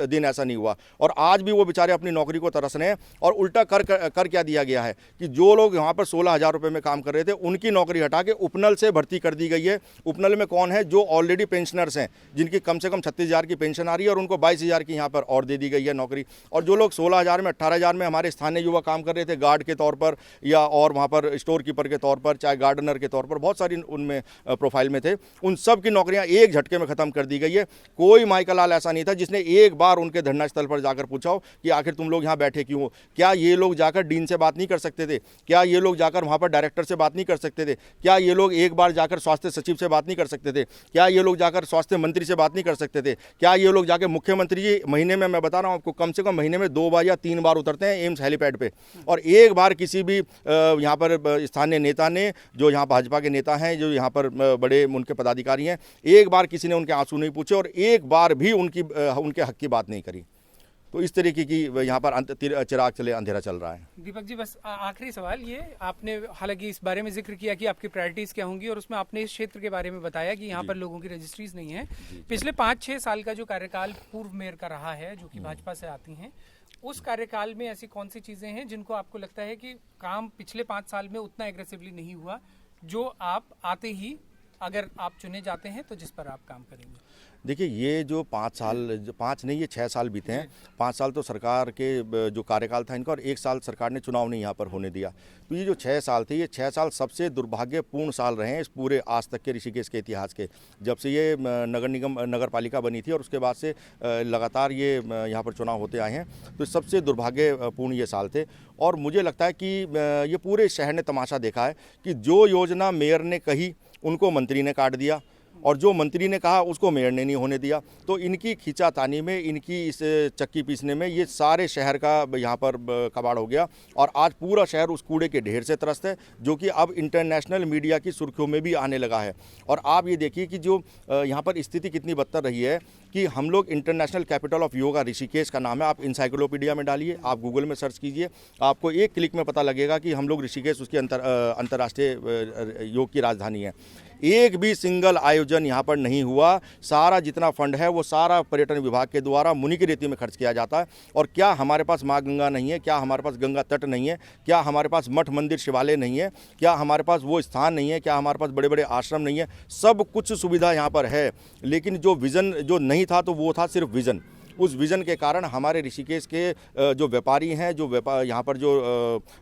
B: दिन ऐसा नहीं हुआ। और आज भी वो बेचारे अपनी नौकरी को तरस रहे हैं। और उल्टा कर क्या दिया गया है कि जो लोग यहाँ पर 16,000 रुपये में काम कर रहे थे, उनकी नौकरी हटा के उपनल से भर्ती कर दी गई है। उपनल में कौन है? जो ऑलरेडी पेंशनर्स हैं, जिनकी कम से कम 36,000 की पेंशन आ रही है और उनको 22,000 की यहाँ पर और दे दी गई है नौकरी। और जो लोग 16,000 में, 18,000 में हमारे स्थानीय युवा काम कर रहे थे गार्ड के तौर पर या और वहाँ पर स्टोर कीपर के तौर पर, चाहे गार्डनर के तौर पर, बहुत सारी उनमें प्रोफाइल में थे, उन सब की नौकरियाँ एक झटके में ख़त्म कर दी गई है। कोई माइका लाल ऐसा नहीं था जिसने एक बार उनके धरना स्थल पर जाकर पूछा हो कि आखिर तुम लोग यहाँ बैठे क्यों हो? क्या ये लोग जाकर डीन से बात नहीं कर सकते थे? क्या ये लोग जाकर वहाँ पर डायरेक्टर से बात नहीं कर सकते थे? क्या ये लोग एक बार जाकर स्वास्थ्य सचिव से बात नहीं कर सकते थे? क्या ये लोग जाकर स्वास्थ्य मंत्री से बात नहीं कर सकते थे? क्या ये लोग जाकर मुख्यमंत्री जी, महीने में, मैं बता रहा हूँ आपको, कम से कम महीने में 2 बार या 3 बार उतरते हैं एम्स हेलीपैड पे, और एक बार किसी भी यहाँ पर स्थानीय नेता ने, जो यहाँ भाजपा के नेता हैं, जो यहाँ पर बड़े उनके पदाधिकारी हैं, एक बार किसी ने उनके आंसू नहीं पूछे और एक बार भी उनके हक की बात नहीं करी। तो इस तरीके की यहाँ पर चिराग चले अंधेरा चल रहा है।
C: दीपक जी, बस आखिरी सवाल ये, आपने हालांकि इस बारे में जिक्र किया कि आपकी प्रायोरिटीज क्या होंगी, और उसमें आपने इस क्षेत्र के बारे में बताया कि यहाँ पर लोगों की रजिस्ट्रीज नहीं है। पिछले 5-6 साल का जो कार्यकाल पूर्व मेयर का रहा है, जो कि भाजपा से आती हैं, उस कार्यकाल में ऐसी कौन सी चीजें हैं जिनको आपको लगता है कि काम पिछले 5 साल में उतना एग्रेसिवली नहीं हुआ, जो आप आते ही, अगर आप चुने जाते हैं तो जिस पर आप काम करेंगे?
B: देखिए ये जो 5 साल, 5 नहीं, ये 6 साल बीते हैं। 5 साल तो सरकार के जो कार्यकाल था इनका, और 1 साल सरकार ने चुनाव नहीं यहाँ पर होने दिया। तो ये जो 6 साल थे, ये 6 साल सबसे दुर्भाग्यपूर्ण साल रहे हैं इस पूरे आज तक के ऋषिकेश के इतिहास के। जब से ये नगर पालिका बनी थी और उसके बाद से लगातार ये यहाँ पर चुनाव होते आए हैं, तो सबसे दुर्भाग्यपूर्ण ये साल थे। और मुझे लगता है कि ये पूरे शहर ने तमाशा देखा है कि जो योजना मेयर ने कही उनको मंत्री ने काट दिया, और जो मंत्री ने कहा उसको मेयर ने नहीं होने दिया। तो इनकी खींचातानी में, इनकी इस चक्की पीसने में ये सारे शहर का यहाँ पर कबाड़ हो गया। और आज पूरा शहर उस कूड़े के ढेर से त्रस्त है, जो कि अब इंटरनेशनल मीडिया की सुर्खियों में भी आने लगा है। और आप ये देखिए कि जो यहाँ पर स्थिति कितनी बदतर रही है कि हम लोग international capital of yoga Rishikesh का नाम है, आप इंसाइक्लोपीडिया में डालिए, आप गूगल में सर्च कीजिए, आपको एक क्लिक में पता लगेगा कि हम लोग ऋषिकेश उसकी अंतर्राष्ट्रीय योग की राजधानी है। एक भी सिंगल आयोजन यहाँ पर नहीं हुआ। सारा जितना फंड है वो सारा पर्यटन विभाग के द्वारा मुनि की रेती में खर्च किया जाता है। और क्या हमारे पास माँ गंगा नहीं है, क्या हमारे पास गंगा तट नहीं है, क्या हमारे पास मठ मंदिर शिवालय नहीं है, क्या हमारे पास वो स्थान नहीं है, क्या हमारे पास बड़े बड़े आश्रम नहीं है? सब कुछ सुविधा यहाँ पर है, लेकिन जो विज़न जो नहीं था तो वो था सिर्फ विज़न। उस विज़न के कारण हमारे ऋषिकेश के जो व्यापारी हैं, जो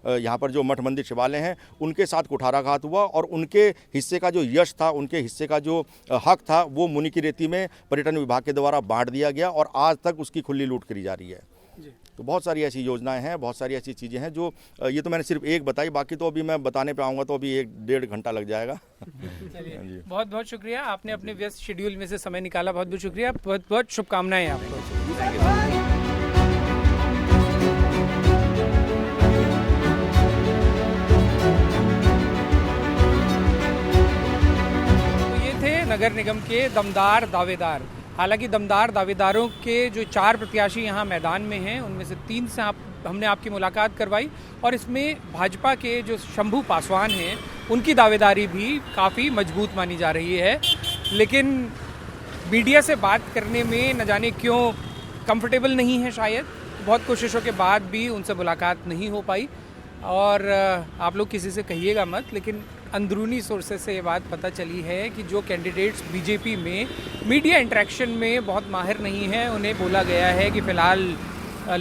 B: यहाँ पर जो मठ मंदिर शिवालय हैं, उनके साथ कुठाराघात हुआ और उनके हिस्से का जो यश था, उनके हिस्से का जो हक था, वो मुनि की रेती में पर्यटन विभाग के द्वारा बांट दिया गया और आज तक उसकी खुली लूट करी जा रही है। तो बहुत सारी ऐसी योजनाएं हैं, बहुत सारी ऐसी चीज़ें हैं जो ये तो मैंने सिर्फ एक बताई, बाकी तो अभी मैं बताने पे आऊँगा तो अभी 1-1.5 घंटा लग जाएगा।
C: चलिए, बहुत बहुत शुक्रिया, आपने अपने व्यस्त शेड्यूल में से समय निकाला, बहुत बहुत शुक्रिया, बहुत बहुत शुभकामनाएं आपको। तो ये थे नगर निगम के दमदार दावेदार। हालांकि दमदार दावेदारों के जो 4 प्रत्याशी यहाँ मैदान में हैं, उनमें से 3 से हमने आपकी मुलाकात करवाई और इसमें भाजपा के जो शंभू पासवान हैं, उनकी दावेदारी भी काफ़ी मजबूत मानी जा रही है। लेकिन मीडिया से बात करने में न जाने क्यों कंफर्टेबल नहीं है, शायद बहुत कोशिशों के बाद भी उनसे मुलाकात नहीं हो पाई। और आप लोग किसी से कहिएगा मत, लेकिन अंदरूनी सोर्सेस से ये बात पता चली है कि जो कैंडिडेट्स बीजेपी में मीडिया इंटरेक्शन में बहुत माहिर नहीं हैं, उन्हें बोला गया है कि फ़िलहाल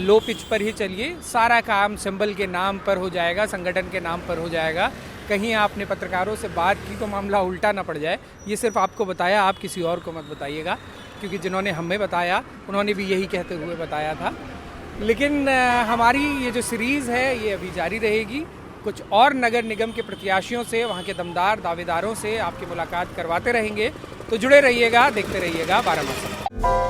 C: लो पिच पर ही चलिए, सारा काम सिंबल के नाम पर हो जाएगा, संगठन के नाम पर हो जाएगा। कहीं आपने पत्रकारों से बात की तो मामला उल्टा ना पड़ जाए। ये सिर्फ आपको बताया, आप किसी और को मत बताइएगा, क्योंकि जिन्होंने हमें बताया उन्होंने भी यही कहते हुए बताया था। लेकिन हमारी ये जो सीरीज़ है ये अभी जारी रहेगी। कुछ और नगर निगम के प्रत्याशियों से, वहाँ के दमदार दावेदारों से आपकी मुलाकात करवाते रहेंगे। तो जुड़े रहिएगा, देखते रहिएगा बारामासा।